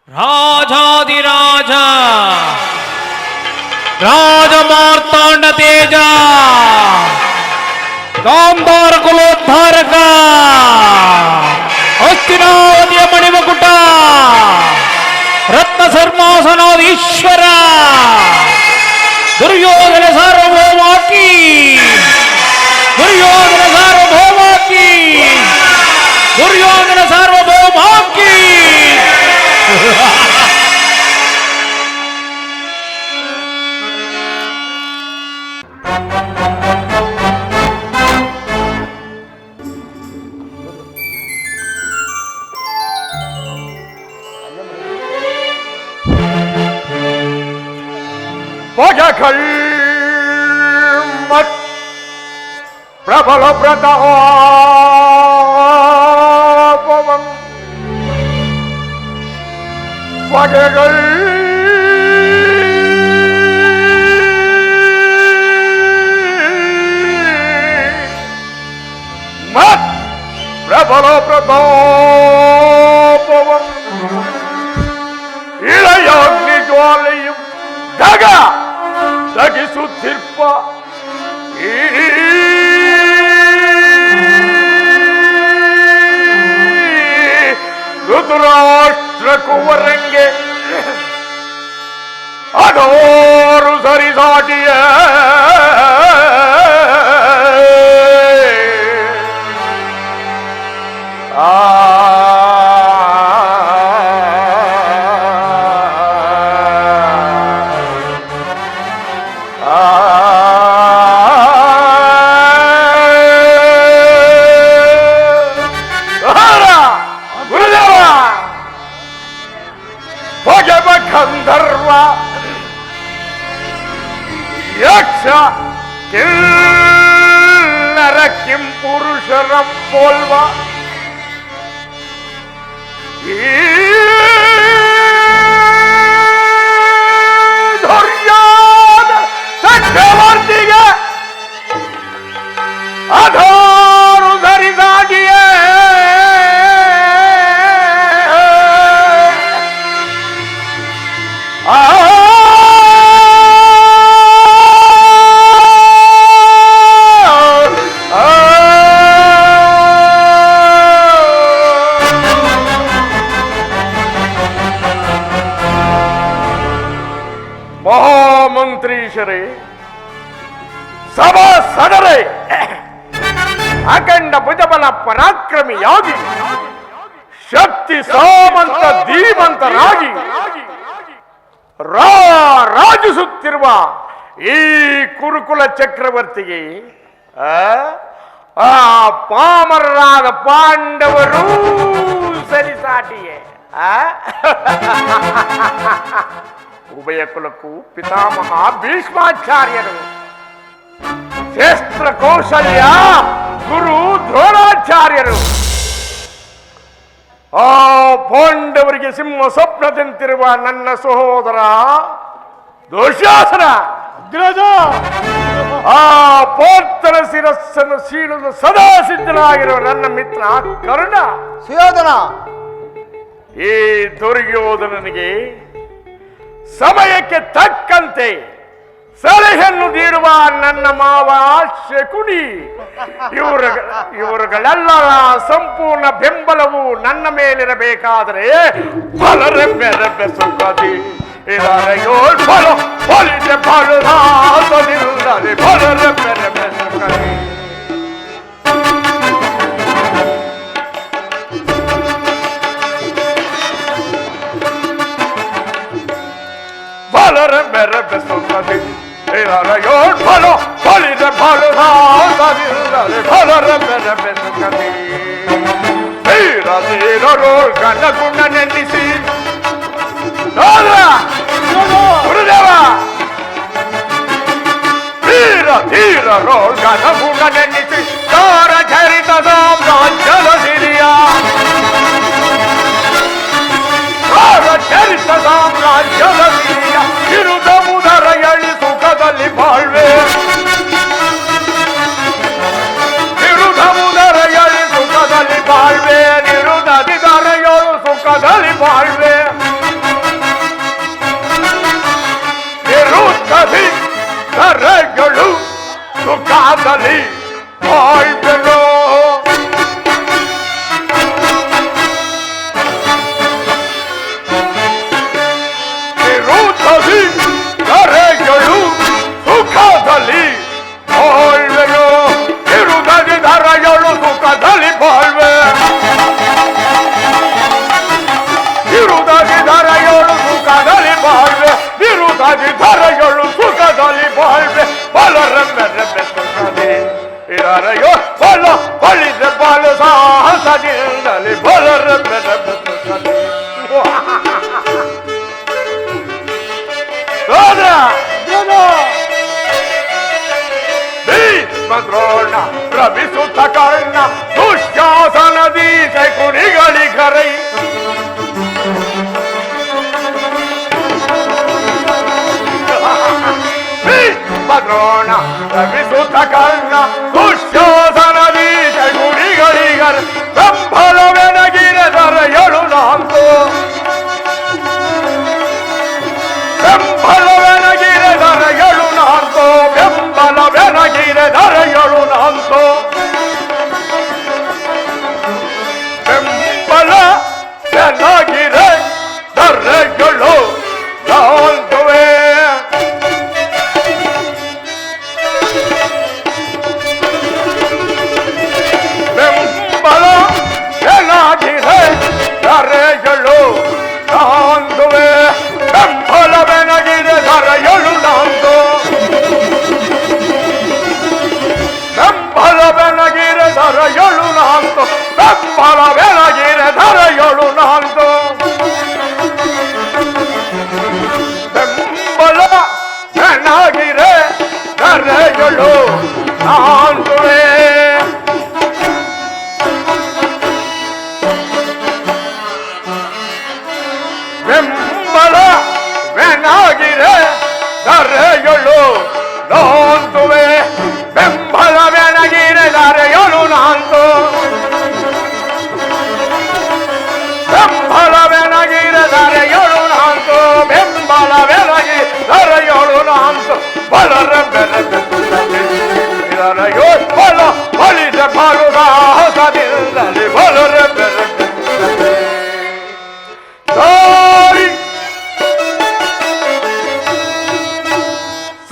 ರಾಜಾದಿರಾಜ ರಾಜಮಾರ್ತಾಂಡ ತೇಜ ಗಾಂಧಾರ ಕುಲೋದ್ಧಾರಕ ಹಸ್ತಿನಾವತಿಯ ಮಣಿಮಕುಟ ರತ್ನ ಸರ್ಮಾಸನಾಧೀಶ್ವರ ದುರ್ಯೋಧನ ಸಾರ್ವಭೌಮಾಕಿ ದುರ್ಯೋಧನ ಸಾರ್ವಭೌಮಾಕಿ ದುರ್ಯೋಧನ ಸಾರ್ವಭೌಮಾಕಿ மத் பிரபல பிரதாபம் பகைகள் மத் பிரபல பிரதாபம் இளையாಗ್ನಿ ಜ್ವಾಲೆயும் ದಗ ದಗಿಸುತ್ತಿರ್ಪ ಋತುರಾಷ್ಟ್ರ ಕುವರಂಗೆ ಅದೋರು ಸರಿಸಾಟಿಯ ಗಂಧರ್ವ ಯಕ್ಷ ಕಿನ್ನರ ಕಿಂಪುರುಷರ ಪೋಲ್ವ ಈ ಧೈರ್ಯದ ಚಕ್ರವರ್ತಿಗೆ ಅಧೋರು ಸರಿದಾಗಿಯೇ ಮಹಾಮಂತ್ರೀಶರೇ, ಸಭಾ ಸದರೇ, ಅಖಂಡ ಭುಜಬಲ ಪರಾಕ್ರಮಿಯಾಗಿ ಶಕ್ತಿ ಸಾಮಂತ ಧೀಮಂತರಾಗಿ ರಾಜಿಸುತ್ತಿರುವ ಈ ಕುರುಕುಲ ಚಕ್ರವರ್ತಿಗೆ ಆ ಪಾಮರರಾದ ಪಾಂಡವರು ಸರಿಸಾಟಿಯೇ. ಉಭಯ ಕುಲಕ್ಕೂ ಪಿತಾಮಹ ಭೀಷ್ಮಾಚಾರ್ಯರು, ಶಸ್ತ್ರ ಕೌಶಲ್ಯ ಗುರು ದ್ರೋಣಾಚಾರ್ಯರು, ಆ ಪಾಂಡವರಿಗೆ ಸಿಂಹ ಸ್ವಪ್ನದಂತಿರುವ ನನ್ನ ಸಹೋದರ ದುಶ್ಯಾಸನ ಅಗ್ರಜ, ಆ ಪಾರ್ಥನ ಶಿರಸ್ಸನ್ನು ಸೀಳಲು ಸದಾ ಸಿದ್ಧನಾಗಿರುವ ನನ್ನ ಮಿತ್ರ ಕರ್ಣ ಸುಯೋಧನ, ಈ ದುರ್ಯೋಧನನಿಗೆ ಸಮಯಕ್ಕೆ ತಕ್ಕಂತೆ ಸಲಹೆಯನ್ನು ನೀಡುವ ನನ್ನ ಮಾವ ಶಕುನಿ, ಇವರುಗಳೆಲ್ಲರ ಸಂಪೂರ್ಣ ಬೆಂಬಲವು ನನ್ನ ಮೇಲಿರಬೇಕಾದರೆ ಬಲರೆಬ್ಬೆರೆಬ್ಬೆ ಸುಖದಿ ಬಲರೆಬ್ಬೆರೆಬ್ಬೆ ಸುಖದಿ ಬಲರೆಬ್ಬೆರೆಬ್ಬೆ ಸುಖದಿ ಬಲೋ ಬಲಿದ ಬಲರೆಬ್ಬೆರೆಬ್ಬೆ ಸುಖದಿ ಧೀರ ಧೀರರು ಗಣಗುಣ ನೆನೆಸಿ ಗುರುದೇವ ಧೀರ ಧೀರರು ಗಣಗುಣ ನೆನೆಸಿ ತಾರ ಚರಿತ ಸಾಮ್ರಾಜ್ಯದ ಸಿರಿಯ ಚರಿತ ಸಾಮ್ರಾಜ್ಯದ ಸಿರಿಯ ಇರುದ ಮುದರ ಎಳಿ ಸುಖದಲ್ಲಿ ಬಾಳ್ವೆ ಇರುದ ಮುದರ ಎಳಿ ಸುಖದಲ್ಲಿ ಬಾಳ್ವೆ ನಿರುದದಿದರ ಏಳು ಸುಖದಲ್ಲಿ ಬಾಳ್ವೆ ಬಾಳ್ವೆ ವಿರುದ್ಧದಿ ಧರೆಗಳು ಸುಖದಲ್ಲಿ ಬಾಳ್ವೆ ಬಲರೆಂಬೆ ರೆಂಬೆ ಸುಖದೆ ಇರರೆಯೋ ಬಲ ಬಳಿದ ಬಲ ಸಾಹಸದಿಂದಲೇ ಬಲರೆಂಬೆ ರೆಂಬೆ ಸುಖದೆ ಭೀಷ್ಮದ್ರೋಣ ರವಿಸುತ್ತ ಕರ್ಣ ದುಶ್ಯಾಸನದಿ ಕುರಿಗಳಿಗರೈ ಭೀಷ್ಮದ್ರೋಣ ರವಿಸುತ್ತ ಕರ್ಣ ದುಶ್ಯಾಸನದಿ ಕುರಿಗಳಿಗರ ಬೆಂಬಲವೆನಗಿರದರ ಎಳು ನಾಂತು ಬೆಂಬಲವೆನಗಿರದರ ಎಳು ನಾಂತು ಬೆಂಬಲವೆನಗಿರದರ ಎಳು ನಾಂತು ಬೆಂಬಲ ಬೆನಗಿರ ದರೆಗಳು ನಾಂತುವೆ ಬೆಂಬಲ ಬೆನಗಿರ ದರೆಗಳು ನಾಂತುವೆ ಬೆಂಬಲವೆನಗಿರ ದರೆಗಳು ನಾಂತು ಬೆಂಬಲವೆನಗಿರ ದರೆಗಳು ನಾಂತು ಬೆಂಬಲವೆನಗಿರ ದರೆಗಳು ನಾಂತು ಬೆಂಬಲ ಬೆನಗಿರ ದರೆಗಳು ನಾಂತುವೆ ಬೆಂಬಲ ವೆನಗಿರ ದರೆಗಳು ನಾಂತುವೆ ಬೆಂಬಲ ವೆನಗಿರ ದರೆಗಳು ನಾಂತು ಬೆಂಬಲ ವೆನಗಿರ ದರೆಗಳು ನಾಂತು ಬೆಂಬಲ ವೆನಗಿ ದರೆಗಳು ನಾಂತು ಬಲರ ಬೆರಯೋ ಬಲ ಬಲಿದ ಬಲು ಸಾಹಸದಿಂದಲೇ ಬಲರ ಬೆರ ಸಾರಿ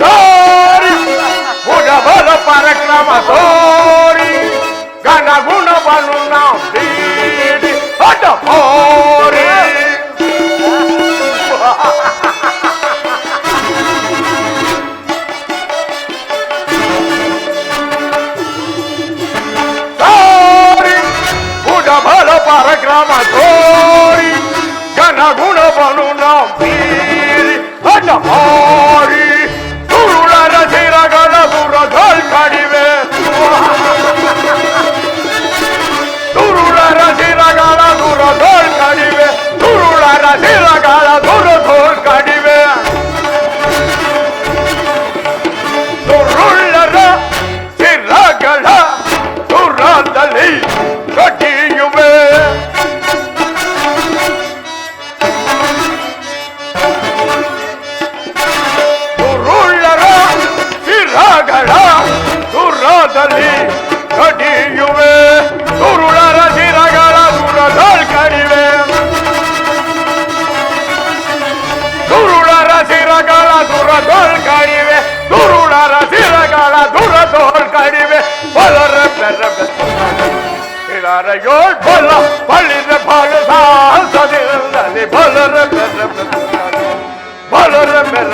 ಸಾರಿ ಬಲ ಪರಕ್ರಮ ಸೋರಿ ಗಣ ಗುಣ ಬಲು ನಾವು ಬೀಡಿ ಅಟ ಹೋರಿ ಸಾರಿ ಬಲ ಪರಕ್ರಮ ಸೋರಿ ಗಣ ಗುಣ ಬಲು ನಾವು ಬೀಡಿ ಅಟ ಹೋರಿ ತುರುಳರ ಸಿರಗಳ ಸುರಗಳು ಕಡಿವೆ ತುರುಳರ ಸಿರಗಳ ಸುರಗಳು ಕಡಿವೆ ತುರುಳರ ಸಿರಗಳ ಸುರಗಳು ಕಡಿವೆ ತುರುಳರ ಸಿರಗಳ ಸುರದಲ್ಲಿ ಕಡಿಯುವೆ ತುರುಳರ ಸಿರಗಳ ಸುರದಲ್ಲಿ ಕಡಿಯುವೆ ತುರುಳರ ಸಿರಗಳ ಸುರಗಳು ಕಡಿವೆ ತುರುಳರ ಸಿರಗಳ ಸುರಗಳು ಕಡಿವೆ ತುರುಳರ ಸಿರಗಳ ಸುರಗಳು ಕಡಿವೆ ಬಲರ ಬೆರ ಇಳರೆಯೋ ಬಲ ಬಳಿದ ಬಲ ಸಾಹಸದಿಂದಲೇ ಬಲರ ಬೆರ ಬಲರ ಬೆರ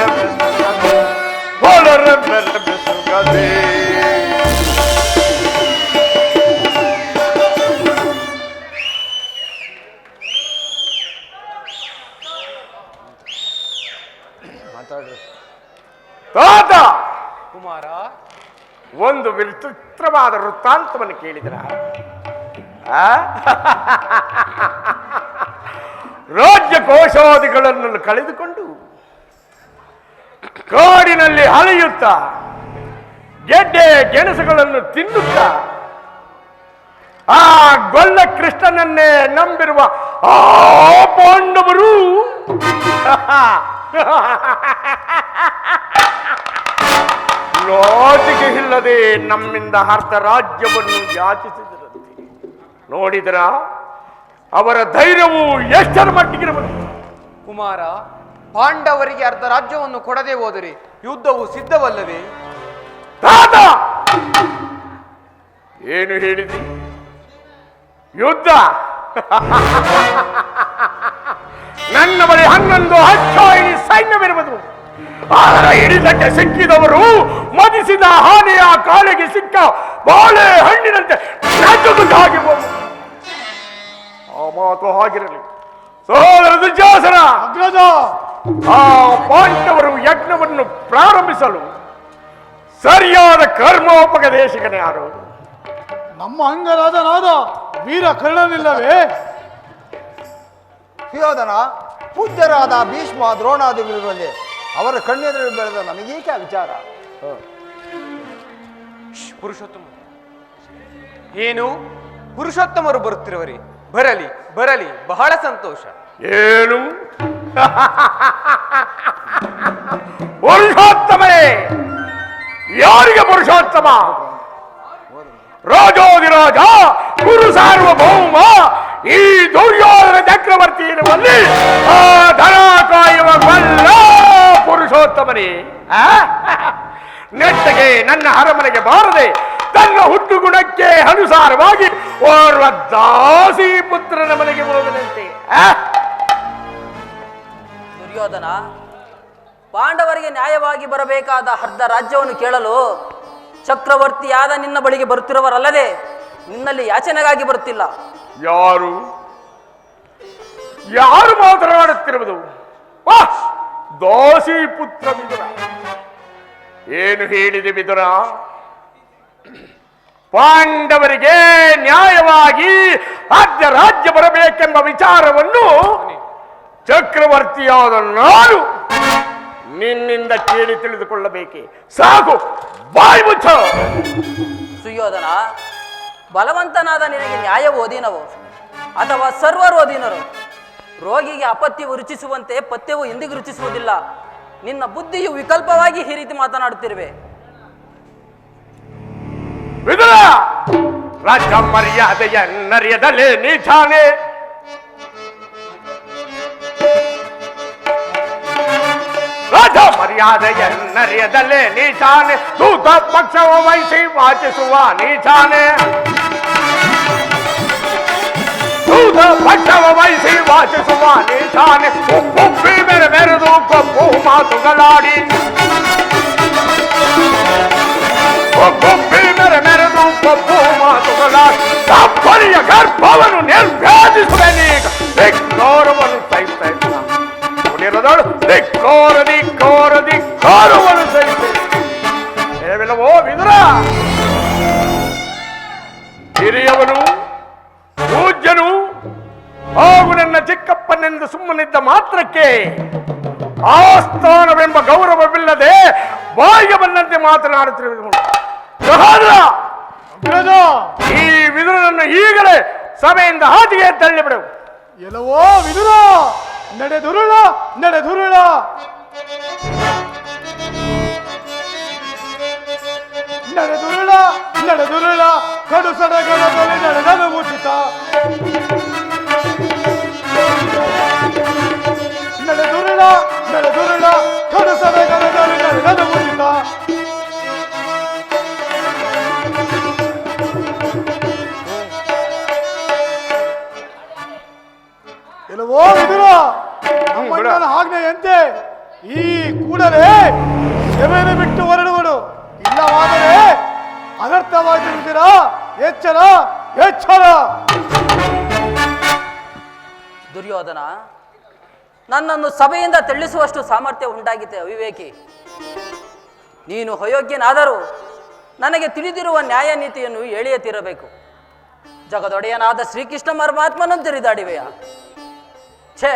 ಬಲರ ಬೆರ ಬೆಸುಗದೆ ತಾತ ಕುಮಾರ, ಒಂದು ವಿಚಿತ್ರವಾದ ವೃತ್ತಾಂತವನ್ನು ಕೇಳಿದ್ರ ರಾಜ್ಯ ಕೋಶಾದಿಗಳನ್ನು ಕಳೆದುಕೊಂಡು ಕಾಡಿನಲ್ಲಿ ಅಲೆಯುತ್ತಾ ಗೆಡ್ಡೆ ಗೆಣಸುಗಳನ್ನು ತಿನ್ನುತ್ತಾ ಆ ಗೊಲ್ಲ ಕೃಷ್ಣನನ್ನೇ ನಂಬಿರುವ ಆ ಪಾಂಡವರು ಲೋಟಿಗೆ ಇಲ್ಲದೆ ನಮ್ಮಿಂದ ಅರ್ಧ ರಾಜ್ಯವನ್ನು ಯಾಚಿಸಿದರಂತೆ. ನೋಡಿದರ ಅವರ ಧೈರ್ಯವು ಎಷ್ಟರ ಮಟ್ಟಿಗಿರಬಹುದು? ಕುಮಾರ, ಪಾಂಡವರಿಗೆ ಅರ್ಧ ರಾಜ್ಯವನ್ನು ಕೊಡದೆ ಹೋದರೆ ಯುದ್ಧವು ಸಿದ್ಧವಲ್ಲವೇ? ತಾತ ಏನು ಹೇಳಿದಿ? ಯುದ್ಧ? ನನ್ನ ಬಳಿ 11 ಅಶ್ವಾಯಿನಿ ಸೈನ್ಯವಿರುವುದು. ಅದರ ಹಿಡಿತಕ್ಕೆ ಸಿಕ್ಕಿದವರು ಮದಿಸಿದ ಹಾನಿಯ ಕಾಲಿಗೆ ಸಿಕ್ಕ ಬಾಳೆ ಹಣ್ಣಿನಂತೆ ನಗುತ್ತಾಗಿ ಹೋಗುವುದು. ಆ ಮಾತು ಹಾಗಿರಲಿ. ಸಹೋದರ ದುರ್ಯೋಧನ, ಅಗ್ರಜ, ಆ ಪಾಂಡವರು ಯಜ್ಞವನ್ನು ಪ್ರಾರಂಭಿಸಲು ಸರಿಯಾದ ಕರ್ಮೋಪದೇಶಕನೇ ಯಾರು? ನಮ್ಮ ಅಂಗರಾಜನಾದ ವೀರ ಕರ್ಣನಿಲ್ಲವೇ? ಸುಯೋಧನ, ಪೂಜ್ಯರಾದ ಭೀಷ್ಮ ದ್ರೋಣಾದಿಗಳಿರುವಲ್ಲಿ ಅವರ ಕಣ್ಣೆದುರು ಬೆಳೆದ ನಮಗೇಕೆ ಆ ವಿಚಾರ? ಪುರುಷೋತ್ತಮ ಏನು ಪುರುಷೋತ್ತಮರು ಬರುತ್ತಿರುವರಿ? ಬರಲಿ ಬರಲಿ, ಬಹಳ ಸಂತೋಷ. ಏನು ಪುರುಷೋತ್ತಮೇ? ಯಾರಿಗೆ ಪುರುಷೋತ್ತಮ? ರಾಜೋದಿರಾಜ ಗುರು ಸಾರ್ವಭೌಮ ಈ ದುರ್ಯೋಧನ ಚಕ್ರವರ್ತಿ ಇರುವಲ್ಲಿ ಆ ಧನ ಕಾಯುವ ಬಲ್ಲ ಪುರುಷೋತ್ತಮನೇ. ನೆಟ್ಟಗೆ ನನ್ನ ಅರಮನೆಗೆ ಬಾರದೆ ತನ್ನ ಹುಟ್ಟು ಗುಣಕ್ಕೆ ಅನುಸಾರವಾಗಿ ಓರ್ವ ದಾಸಿ ಪುತ್ರನ ಮನೆಗೆ ಹೋಗದಂತೆ. ದುರ್ಯೋಧನ, ಪಾಂಡವರಿಗೆ ನ್ಯಾಯವಾಗಿ ಬರಬೇಕಾದ ಅರ್ಧ ರಾಜ್ಯವನ್ನು ಕೇಳಲು ಚಕ್ರವರ್ತಿಯಾದ ನಿನ್ನ ಬಳಿಗೆ ಬರುತ್ತಿರುವರಲ್ಲದೆ ನಿನ್ನಲ್ಲಿ ಯಾಚನೆಗಾಗಿ ಬರುತ್ತಿಲ್ಲ. ಯಾರು ಯಾರು ಮಾತನಾಡುತ್ತಿರುವುದು? ದಾಸಿ ಪುತ್ರ ವಿದುರ. ಏನು ಹೇಳಿದೆ ವಿದುರ? ಪಾಂಡವರಿಗೆ ನ್ಯಾಯವಾಗಿ ಅರ್ಧ ರಾಜ್ಯ ಬರಬೇಕೆಂಬ ವಿಚಾರವನ್ನು ಚಕ್ರವರ್ತಿಯಾದ ನಾನು ನಿನ್ನಿಂದ ಕೇಳಿ ತಿಳಿದುಕೊಳ್ಳಬೇಕೆ? ಸಾಕು, ಬಾಯಿ ಮುಚ್ಚ. ಸುಯೋಧನ, ಬಲವಂತನಾದ ನಿನಗೆ ನ್ಯಾಯವು ಅಧೀನವೋ ಅಥವಾ ಸರ್ವರು ಅಧೀನರು? ರೋಗಿಗೆ ಅಪತ್ಯವು ರುಚಿಸುವಂತೆ ಪಥ್ಯವು ಎಂದಿಗೂ ರುಚಿಸುವುದಿಲ್ಲ. ನಿನ್ನ ಬುದ್ಧಿಯು ವಿಕಲ್ಪವಾಗಿ ಈ ರೀತಿ ಮಾತನಾಡುತ್ತಿರುವೆ. ವಿದುರ, ರಾಜ ಮರ್ಯಾದೆಯನ್ನರಿಯದಲೇ ನೀಚಾನೆ. ರಾಜ ಮರ್ಯಾದೆಯನ್ನರಿಯದಲೇ ನೀಚಾನೆ. ದೂತ ಪಕ್ಷವ ವಹಿಸಿ ವಾಚಿಸುವ ನೀಚಾನೆ. ದೂತ ಪಕ್ಷವ ವಹಿಸಿ ವಾಚಿಸುವ ನೀಚಾನೆ. ಉಪ್ಪಿ ಬೆರೆ ಬೆರೆದು ಕೊಪ್ಪು ಮಾತುಗಳಾಡಿ. ಮೆರೆದು ಕೊಪ್ಪು ಮಾತುಗಳಾಡಿ ತಪ್ಪಲಿಯ ಗರ್ಭವನ್ನು ನಿರ್ಭೇದಿಸುವೆ. ಗೌರವವನ್ನು ಸಹಿಸ್ತಾ ಇದ್ದ ಗೌರವವನ್ನು ಸಹಿಸಿ ಹೇವಿಲ್ಲವೋ ವಿದುರ? ಹಿರಿಯವನು ಪೂಜ್ಯನು ಹಾಗೂ ನನ್ನ ಚಿಕ್ಕಪ್ಪನೆಂದು ಸುಮ್ಮನಿದ್ದ ಮಾತ್ರಕ್ಕೆ ಆಸ್ಥಾನವೆಂಬ ಗೌರವವಿಲ್ಲದೆ ಬಾಯಿಗೆ ಬಂದಂತೆ ಮಾತನಾಡುತ್ತಿರುವುದು. ಈ ವಿದುರನನ್ನು ಈಗಲೇ ಸಭೆಯಿಂದ ಆಚೆಗೆ ತಳ್ಳಿಬಿಡು. ಎಲ್ಲವೋ ವಿದುರ, ನಡೆದುರುಳ ನಡೆದುರುಳ. ನಡೆದುರುಳ ನಡೆದುರುಳ, ಕಡು ಸಡಗರದಲ್ಲಿ ನಡೆದನು ಉಚಿತ. ನಡೆದುರುಳ ನಡೆದುರುಳ, ಕಡು ಸಡಗರದಲ್ಲಿ ನಡೆದನು ಉಚಿತ. ಎಲ್ಲವೋ ವಿದುರ, ನಮ್ಮಣ್ಣನ ಆಜ್ಞೆಯಂತೆ ಈ ಕೂಡಲೇ ಸಭೆಯನ್ನು ಬಿಟ್ಟು ಹೊರಡುವನು. ಇಲ್ಲವಾದರೆ ಅನರ್ಥವಾಗಿರುತ್ತೀರಾ. ಎಚ್ಚರ ಎಚ್ಚರ. ದುರ್ಯೋಧನ, ನನ್ನನ್ನು ಸಭೆಯಿಂದ ತೆಳ್ಳಿಸುವಷ್ಟು ಸಾಮರ್ಥ್ಯ ಉಂಟಾಗಿದೆ ಅವಿವೇಕಿ. ನೀನು ಅಯೋಗ್ಯನಾದರೂ ನನಗೆ ತಿಳಿದಿರುವ ನ್ಯಾಯ ನೀತಿಯನ್ನು ಹೇಳಿಯೇ ತೀರಬೇಕು. ಜಗದೊಡೆಯನಾದ ಶ್ರೀಕೃಷ್ಣ ಪರಮಾತ್ಮನನ್ನು ತಿರಿದಾಡಿವೆಯ? ಛೇ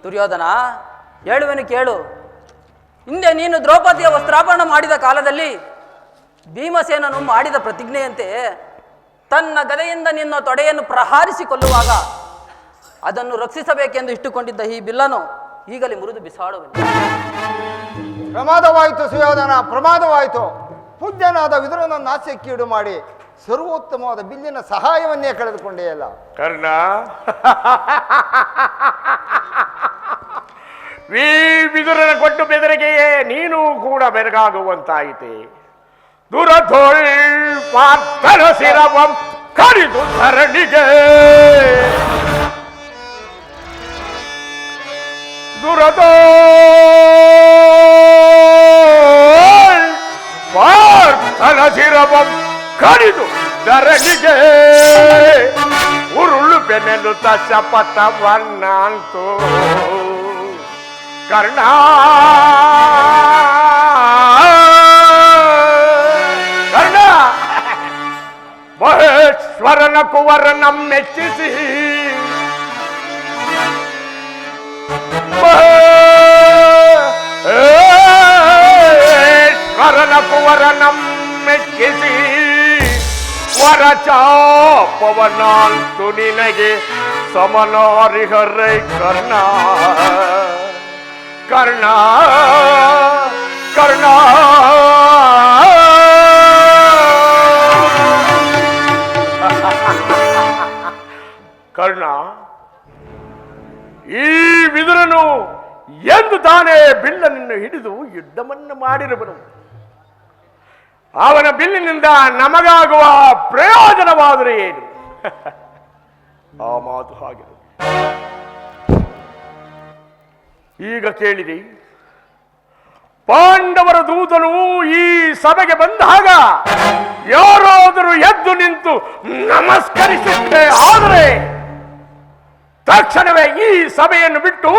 ದುರ್ಯೋಧನ, ಹೇಳುವೆನು ಕೇಳು. ಹಿಂದೆ ನೀನು ದ್ರೌಪದಿಯ ವಸ್ತ್ರಾಪರಣ ಮಾಡಿದ ಕಾಲದಲ್ಲಿ ಭೀಮಸೇನನು ಮಾಡಿದ ಪ್ರತಿಜ್ಞೆಯಂತೆ ತನ್ನ ಗದೆಯಿಂದ ನಿನ್ನ ತೊಡೆಯನ್ನು ಪ್ರಹಾರಿಸಿ ಕೊಲ್ಲುವಾಗ ಅದನ್ನು ರಕ್ಷಿಸಬೇಕೆಂದು ಇಟ್ಟುಕೊಂಡಿದ್ದ ಈ ಬಿಲ್ಲನ್ನು ಈಗಲೇ ಮುರಿದು ಬಿಸಾಡುವೆನು. ಪ್ರಮಾದವಾಯಿತು ಸುಯೋಧನ, ಪ್ರಮಾದವಾಯಿತು. ಪೂಜ್ಯನಾದ ವಿದುರನನ್ನು ನಾಸ್ಯಕ್ಕೀಡು ಮಾಡಿ ಸರ್ವೋತ್ತಮವಾದ ಬಿಲ್ಲಿನ ಸಹಾಯವನ್ನೇ ಕಳೆದುಕೊಂಡೆಯಲ್ಲ. ಕರ್ಣ, ವಿದುರನ ಕೊಟ್ಟು ಬೆದರಿಕೆಯೇ ನೀನು ಕೂಡ ಬೆರಗಾಗುವಂತಾಯಿತೆ. ದುರಧೋಳ್ ಪಾರ್ಥನ ಶಿರವಂ ಕಡಿದು ಧರಣಿಗೆ ದುರದೋ ಪಾರ್ಥನ ಶಿರವಂ ಕಡಿದು ಧರಣಿಗೆ ಉರುಳು ಬೆನ್ನೆಲುತ್ತ ಶಪಥವನ್ನಂತು ಕರ್ಣ ಕರ್ಣ ಮಹೇಶ್ವರನ ಕುವರನ ಮೆಚ್ಚಿಸಿ ಮಹೇಶ್ವರನ ಕುವರನ ಮೆಚ್ಚಿಸಿ ವರಚಾಪವನಾಂತು ನಿನಗೆ ಸಮನಾರಿಹರೈ ಕರ್ಣ ಕರ್ಣ ಕರ್ಣ ಕರ್ಣ ಈ ವಿದುರನು ಎಂದು ತಾನೇ ಬಿಲ್ಲನನ್ನು ಹಿಡಿದು ಯುದ್ಧವನ್ನು ಮಾಡಿರುವನು. ಅವನ ಬಿಲ್ಲಿನಿಂದ ನಮಗಾಗುವ ಪ್ರಯೋಜನವಾದರೆ ಏನು? ಆ ಮಾತು ಹಾಗೆ. ಈಗ ಕೇಳಿರಿ, ಪಾಂಡವರ ದೂತನು ಈ ಸಭೆಗೆ ಬಂದಾಗ ಯಾರಾದರೂ ಎದ್ದು ನಿಂತು ನಮಸ್ಕರಿಸಿದ್ದೆ ಆದರೆ ತಕ್ಷಣವೇ ಈ ಸಭೆಯನ್ನು ಬಿಟ್ಟು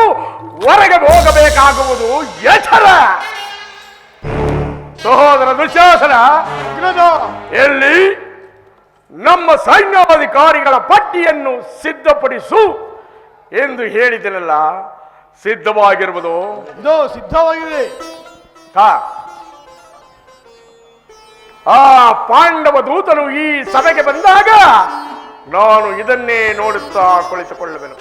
ಹೊರಗೆ ಹೋಗಬೇಕಾಗುವುದು ಎಚ್ಚರ. ಸಹೋದರ ದುಶ್ಯಾಸನ, ಎಲ್ಲಿ ನಮ್ಮ ಸೈನ್ಯಾಧಿಕಾರಿಗಳ ಪಟ್ಟಿಯನ್ನು ಸಿದ್ಧಪಡಿಸು ಎಂದು ಹೇಳಿದನಲ್ಲ, ಸಿದ್ಧವಾಗಿರುವುದು? ಇದು ಸಿದ್ಧವಾಗಿದೆ. ಆ ಪಾಂಡವ ದೂತನು ಈ ಸಭೆಗೆ ಬಂದಾಗ ನಾನು ಇದನ್ನೇ ನೋಡುತ್ತಾ ಕುಳಿತುಕೊಳ್ಳುವೆನು.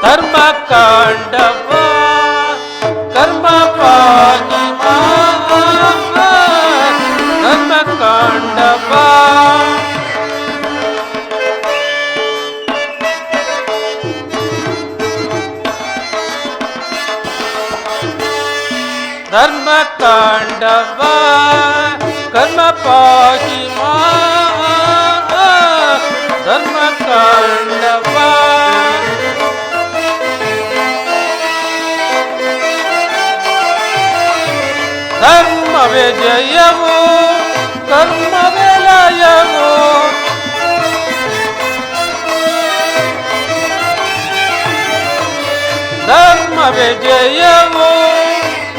ಧರ್ಮಕಾಂಡವ ಕರ್ಮ ಪಾಗಿಮ ಧರ್ಮಕಾಂಡವ ಧರ್ಮಕಾಂಡವ ಕರ್ಮ ಪಾಗಿಮ ಧರ್ಮಕಾಂಡವ ಧರ್ಮವೇ ಜಯವು ಕರ್ಮವೇ ಲಯವು ಧರ್ಮವೇ ಜಯವು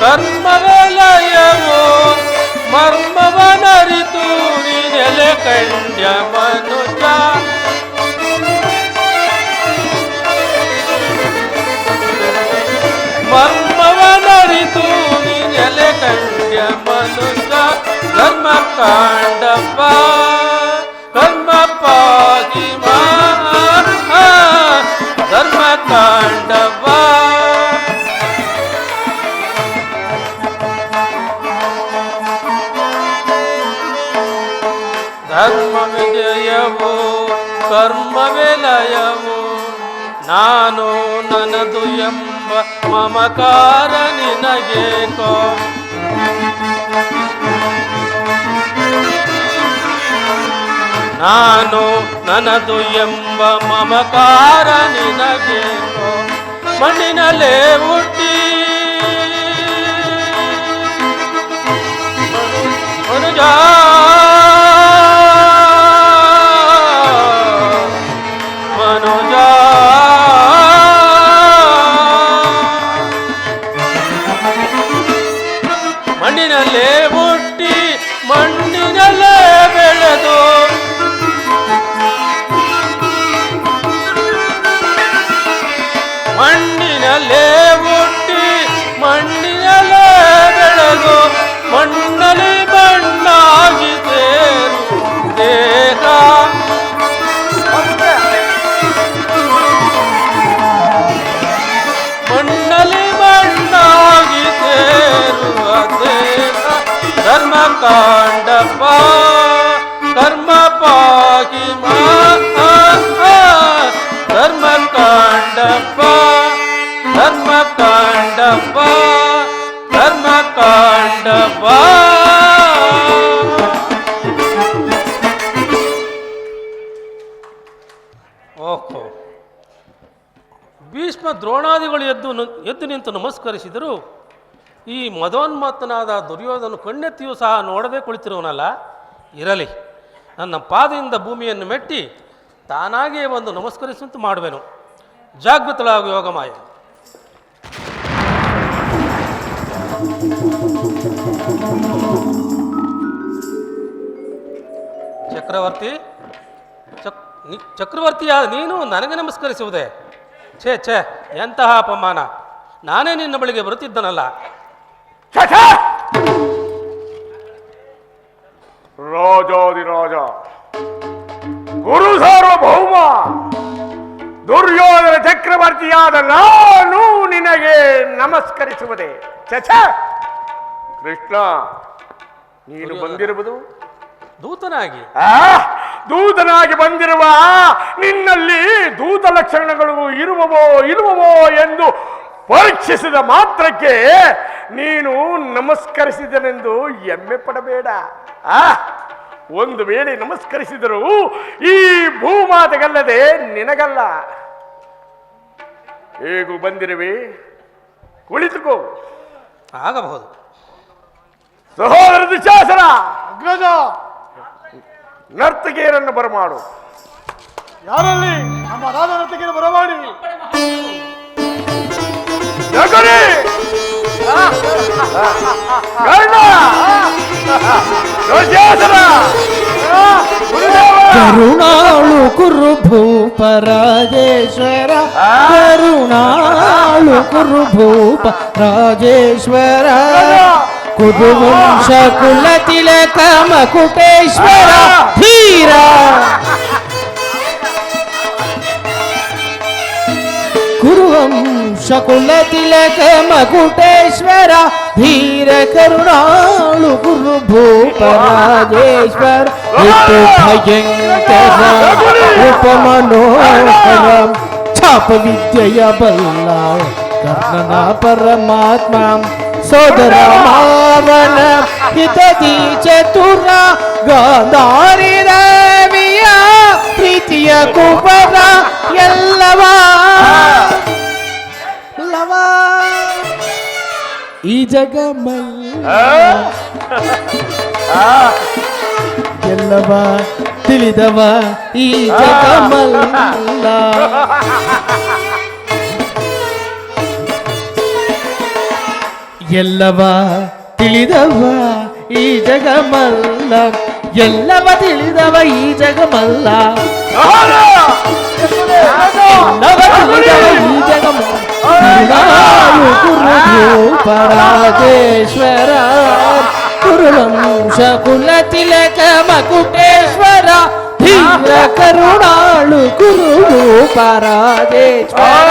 ಕರ್ಮವೇ ಲಯವು ಮರ್ಮವನರಿತು ನೆಲೆ ಕಂಡ್ಯ ಮನುಜ ಮರ್ಮವನರಿತು ನೆಲೆ ಕಂಡ್ಯ ಮನುಜ ಧರ್ಮಕಾಂಡವ ಕರ್ಮ ಪಾಗಿಮ ಧರ್ಮಕಾಂಡವ ಧರ್ಮ ವಿಜಯವು ಕರ್ಮವೇ ಲಯವು ನಾನು ನನ್ನದು ಎಂಬ ಮಮಕಾರ ನಿನಗೇಕೋ ನಾನು ನನ್ನದು ಎಂಬ ಮಮಕಾರ ನಿನಗೇಕೋ ಮಣ್ಣಿನಲ್ಲೇ ಹುಟ್ಟಿ ಮನುಜ ಮಣ್ಣಿನಲ್ಲೇ ಹುಟ್ಟಿ ಮಣ್ಣಿನಲ್ಲೇ ಬೆಳೆದು ಮಣ್ಣಿನಲ್ಲೇ ಹುಟ್ಟಿ ಮಣ್ಣಿನಲ್ಲೇ ಬೆಳೆದು ಮಣ್ಣಲ್ಲಿ ಮಣ್ಣಾಗಿ ಸೇರು ದೇಹ ಮಣ್ಣಲ್ಲಿ ಮಣ್ಣಾಗಿ ಸೇರುವ ದೇಹ ಧರ್ಮಕಾಂಡವ ಕರ್ಮ ಮಂಟಪ. ಓಹೋ, ಭೀಷ್ಮ ದ್ರೋಣಾದಿಗಳು ಎದ್ದು ನಿಂತು ನಮಸ್ಕರಿಸಿದರು. ಈ ಮದೋನ್ಮತ್ತನಾದ ದುರ್ಯೋಧನ ಕಣ್ಣೆತ್ತಿಯೂ ಸಹ ನೋಡದೆ ಕುಳಿತಿರುವನಲ್ಲ. ಇರಲಿ, ನನ್ನ ಪಾದದಿಂದ ಭೂಮಿಯನ್ನು ಮೆಟ್ಟಿ ತಾನಾಗಿಯೇ ಒಂದು ನಮಸ್ಕರಿಸುವಂತೆ ಮಾಡುವೆನು. ಜಾಗೃತಳಾಗು ಯೋಗಮಾಯ. ಚಕ್ರವರ್ತಿಯಾದ ನೀನು ನನಗೆ ನಮಸ್ಕರಿಸುವುದೇ? ಛೇ ಛೇ, ಎಂತಹ ಅಪಮಾನ! ನಾನೇ ನಿನ್ನ ಬಳಿಗೆ ಬರುತ್ತಿದ್ದನಲ್ಲ. ರಾಜಾದಿರಾಜ, ಗುರು ಸಾರ್ವಭೌಮ, ದುರ್ಯೋಧನ ಚಕ್ರವರ್ತಿಯಾದ ನಾನು ನಿನಗೆ ನಮಸ್ಕರಿಸುವುದೇ? ಛ, ಕೃಷ್ಣ, ನೀನು ಬಂದಿರುವುದು ದೂತನಾಗಿ. ದೂತನಾಗಿ ಬಂದಿರುವ ನಿನ್ನಲ್ಲಿ ದೂತ ಲಕ್ಷಣಗಳು ಇರುವವೋ ಎಂದು ಪರೀಕ್ಷಿಸಿದ ಮಾತ್ರಕ್ಕೆ ನೀನು ನಮಸ್ಕರಿಸಿದನೆಂದು ಹೆಮ್ಮೆ ಪಡಬೇಡ. ಒಂದು ವೇಳೆ ನಮಸ್ಕರಿಸಿದರೂ ಈ ಭೂಮಾತೆಗಲ್ಲದೆ ನಿನಗಲ್ಲ. ಹೇಗೂ ಬಂದಿರುವೆ, ಕುಳಿತುಕೋ. ಆಗಬಹುದು. ಸಹೋದರ ದುಶ್ಯಾಸನ, ಅಗ್ರಜ, ನರ್ತಕಿಯರನ್ನು ಬರಮಾಡು. ಯಾರಲ್ಲಿ? ನಮ್ಮ ರಾಜ ನರ್ತಕಿಯನ್ನು ಬರಮಾಡಿ. ಜಗರಿ, ಕರ್ಣ, ದುಶ್ಯಾಸನ, ಕರುಣಾಳು ಕುರು ಭೂಪ ರಾಜೇಶ್ವರ, ಕರುಣಾಳು ಕುರು ಭೂಪ ರಾಜೇಶ್ವರ, ಕುರುವಂಶ ಕುಲ ತಿಲಕ ಮಕುಟೇಶ್ವರ ಧೀರ, ಕುರುವಂಶ ಕುಲ ತಿಲಕ ಮಕುಟೇಶ್ವರ ಧೀರ, ಕರುಣಾಳು ಗುರು ಭೂಪ ರಾಜೇಶ್ವರ, ಭಯಂಕರ ಉಪಮನೋಹರ, ಛಾಪ ವಿದ್ಯೆಯ ಬಲ್ಲ ಕರ್ಣನ ಪರಮಾತ್ಮ, ಸೋದರ ಮಾವನ ಹಿತದಿ ಚತುರ, ಗಾಂಧಾರಿ ರವಿಯ ಪ್ರೀತಿಯ ಕುಬರ, ಎಲ್ಲವ ಈ ಜಗಮಲ್ಲ ಎಲ್ಲವ ತಿಳಿದವ ಈ ಜಗಮಲ್ಲ, ಎಲ್ಲವ ತಿಳಿದವ ಈ ಜಗಮಲ್ಲ, ಎಲ್ಲವ ತಿಳಿದವ ಈ ಜಗಮಲ್ಲ, ಎಲ್ಲವ ತಿಳಿದವ ಈ ಜಗಮಲ್ಲ, ಗುರು ಭೂಪ ರಾಜೇಶ್ವರ, ಕುರುವಂಶ ಕುಲ ತಿಲಕ ಮಕುಟೇಶ್ವರ ಧೀರ, ಕರುಣಾಳು ಗುರು ಭೂಪ ರಾಜೇಶ್ವರ.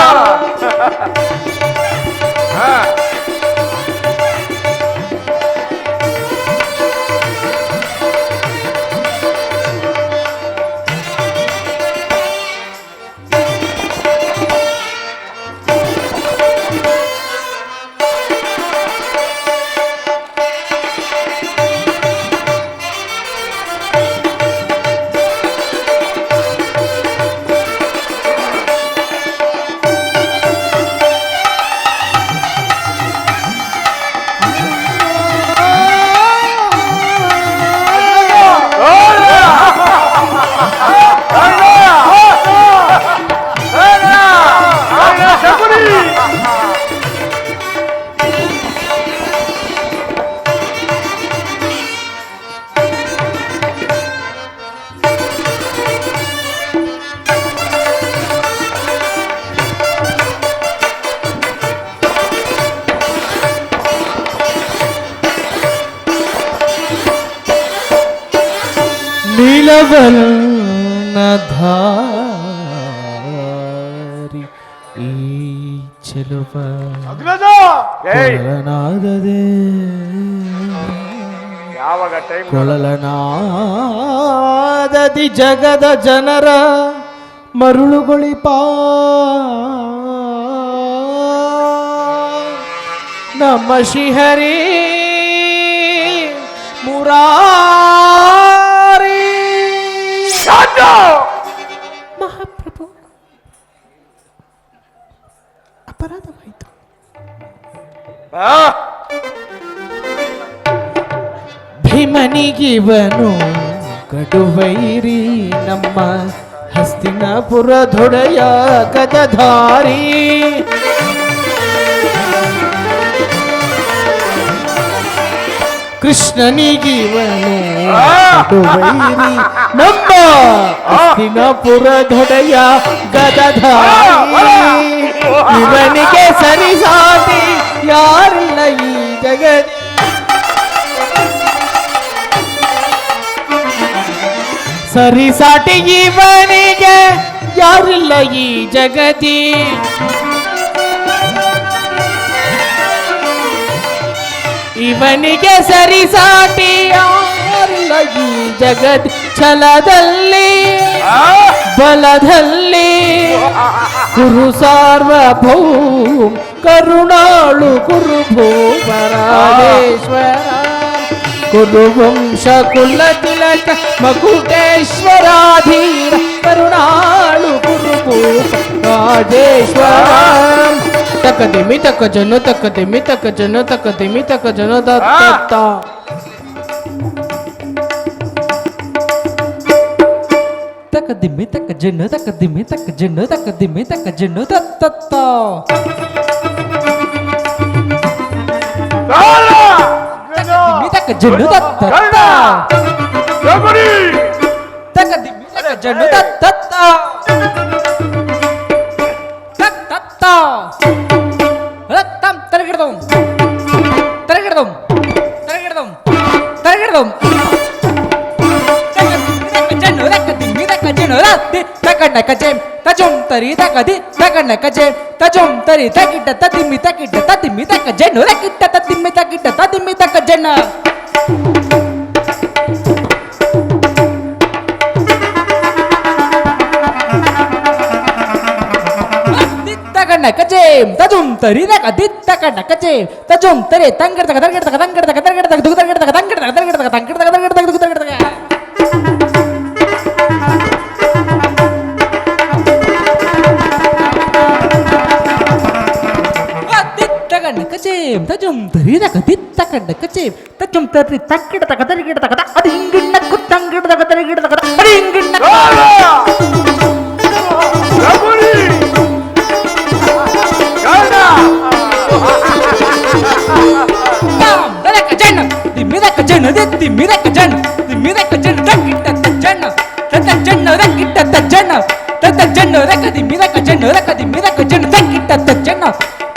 ನೀಲವರ್ಣಧಾರಿ ಈ ಚೆಲುವ ಅಗ್ರಜ, ಕೊಳಲನಾದದೆ, ಯಾವಾಗ ಟೈಮ್ ಕೊಳಲನಾದದಿ ಜಗದ ಜನರ ಮರುಳುಗೊಳಿಪ, ನಮ್ಮ ಶ್ರೀಹರಿ ಮುರಾರಿ. ರಾಜ! ಮಹಾಪ್ರಭು, ಅಪರಾಧವಾಯಿತು. ಆ, ಭೀಮನಿಗಿವನು ಕಡುವೈರಿ, ನಮ್ಮ ಹಸ್ತಿನಾಪುರದೊಡೆಯ ಗದಧಾರಿ. ಕೃಷ್ಣನಿಗಿವನು ಕಡುವೈರಿ, ನಮ್ಮ ಹಸ್ತಿನಾಪುರದೊಡೆಯ ಗದಧಾರಿ. ಇವನಿಗೆ ಸರಿಸಾಟಿ ಯಾರಿಲ್ಲ ಈ ಜಗತ್. ಸರಿಸಾಟಿ ಇವನಿಗೆ ಯಾರಿಲ್ಲ ಈ ಜಗತಿ. ಇವನಿಗೆ ಸರಿಸಾಟಿ ಯಾರಿಲ್ಲ ಈ ಜಗತ್. ಛಲದಲ್ಲಿ ಬಲದಲ್ಲಿ ಕುರು ಸಾರ್ವಭೌಮ ಕರುಣಾಳು ಕುರು ಭೂಪರಾಜೇಶ್ವರ. ಕುರುವಂಶ ಕುಲ ತಿಲಕ ಮಕುಟೇಶ್ವರಾಧೀರ ಕರುಣಾಳು ಕುರು ರಾಜೇಶ್ವರ. ತಕದಿಮಿ ತಕ ಜನ ತಕದಿಮಿ ತಕ ಜನ ತಕದಿಮಿ ತಕ ಜನ ದತ್ತ. ತಕದಿಮಿ ತಕ ಜನ ತಕದಿಮಿ ತಕ ಜನ ತಕದಿಮಿ ತಕ ಜನ ದತ್ತ. ಕಾಲ! ತಕ ಜನ ದತ್ತ. ಕರ್ಣ! ರಘುರಿ! ತಕದಿಮಿ ತಕ ಜನ ದತ್ತ. ದತ್ತ ರತ್ತಂ ತರಗಿಡದಂ ತರಗಿಡದಂ ತರಗಿಡದಂ ತರಗಿಡದಂ. ಜನ ತಕದಿಮಿ ತಕ ಜನ ರತ್ತಿ ತಕಣ್ಣ ಕಜೆಂ ತಜುಂ ತರಿ ತಕದಿ ತಕಣ್ಣ ಕಜೆಂ ತಜುಂ ತರಿ ತಕಿಟ್ಟ ತದಿಮ್ಮಿ ತಕಿಟ್ಟ ತದಿಮ್ಮಿ ತಕ ಜನ ರಕಿಟ್ಟ ತದಿಮ್ಮಿ ತಕಿಟ್ಟ ತದಿಮ್ಮಿ ತಕ ಜನ. ತಗಣ್ಣ ಕಜೇಂ ತಜುಂ ತರಿ ತಕದಿ ತಕಣ್ಣ ಕಜೇಂ ತಜುಂ ತರಿ ತಂಗಡ ತಕ ತಂಗಡ ತಕ ತಂಗಡ ತಕ ತಂಗಡ ತಕ ದುಗ ತಂಗಡ ತಕ ತಂಗಡ ತಕ ತಂಗಡ ತಕ ತಂಗಡ ತಕ ತಂಗಡ ತಕ ದುಗ ತಂಗಡ ತಕ. ತಗಣ್ಣ ಕಜೇಂ ತಜುಂ ತರಿ ತಕದಿ ತಕಣ್ಣ ಕಜೇಂ ತಜುಂ ತರಿ ತಂಗಡ ತಕ ತಂಗಡ ತಕ ಅದು ಹಿಂಗಿಣ್ಣ ಕುತ್ತಂಗಡ ತಕ ತಂಗಡ ತಕ ಅದು ಹಿಂಗಿಣ್ಣ. ಕಾಲ! ರಘುರಿ! ಕರ್ಣ! ಜನ ದಿಮ್ಮಿದಕ ಜನ ದಿಮ್ಮಿದಕ ಜನ ದಿಮ್ಮಿದಕ ಜನ ತಕ್ಕಿಟ್ಟ ಜನ ತತ ಜನ ರಕ್ಕಿಟ್ಟ ಜನ ತತ ಜನ ರಕ ದಿಮ್ಮಿದಕ ಜನ ರಕ ದಿಮ್ಮಿದಕ ಜನ ತಕ್ಕಿಟ್ಟ ಜನ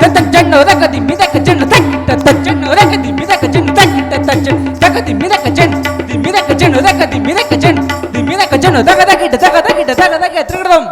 ತತ ಜನ ರಕ ದಿಮ್ಮಿದಕ ಜನ ತಕ್ಕಿಟ್ಟ ಜನ ರಕ ದಿಮ್ಮಿದಕ ಜನ ತಕ್ಕಿಟ್ಟ ಜನ ತಕ ದಿಮ್ಮಿದಕ ಜನ ದಿಮ್ಮಿದಕ ಜನ ರಕ ದಿಮ್ಮಿದಕ ಜನ ದಿಮ್ಮಿದಕ ಜನ ತಕ ತಕಿಟ್ಟ ತಕ ತಕಿಟ್ಟ ತಕ ತಕ ತ್ರಿಗಡಂ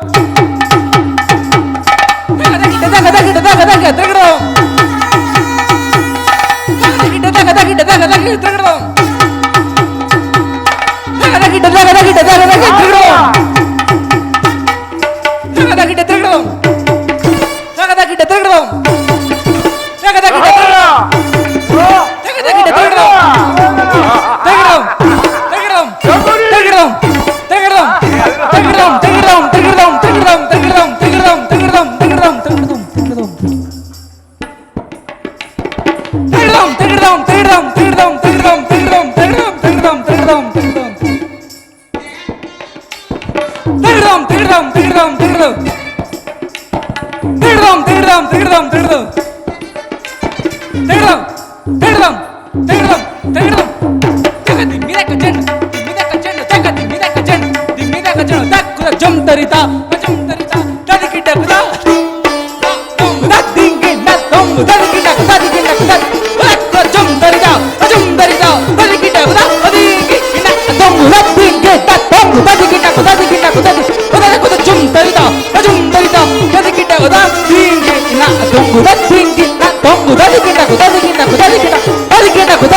ತಕ ತಕಿಟ್ಟ ತಕ ತಕಿಟ್ಟ ತಕ ತಕ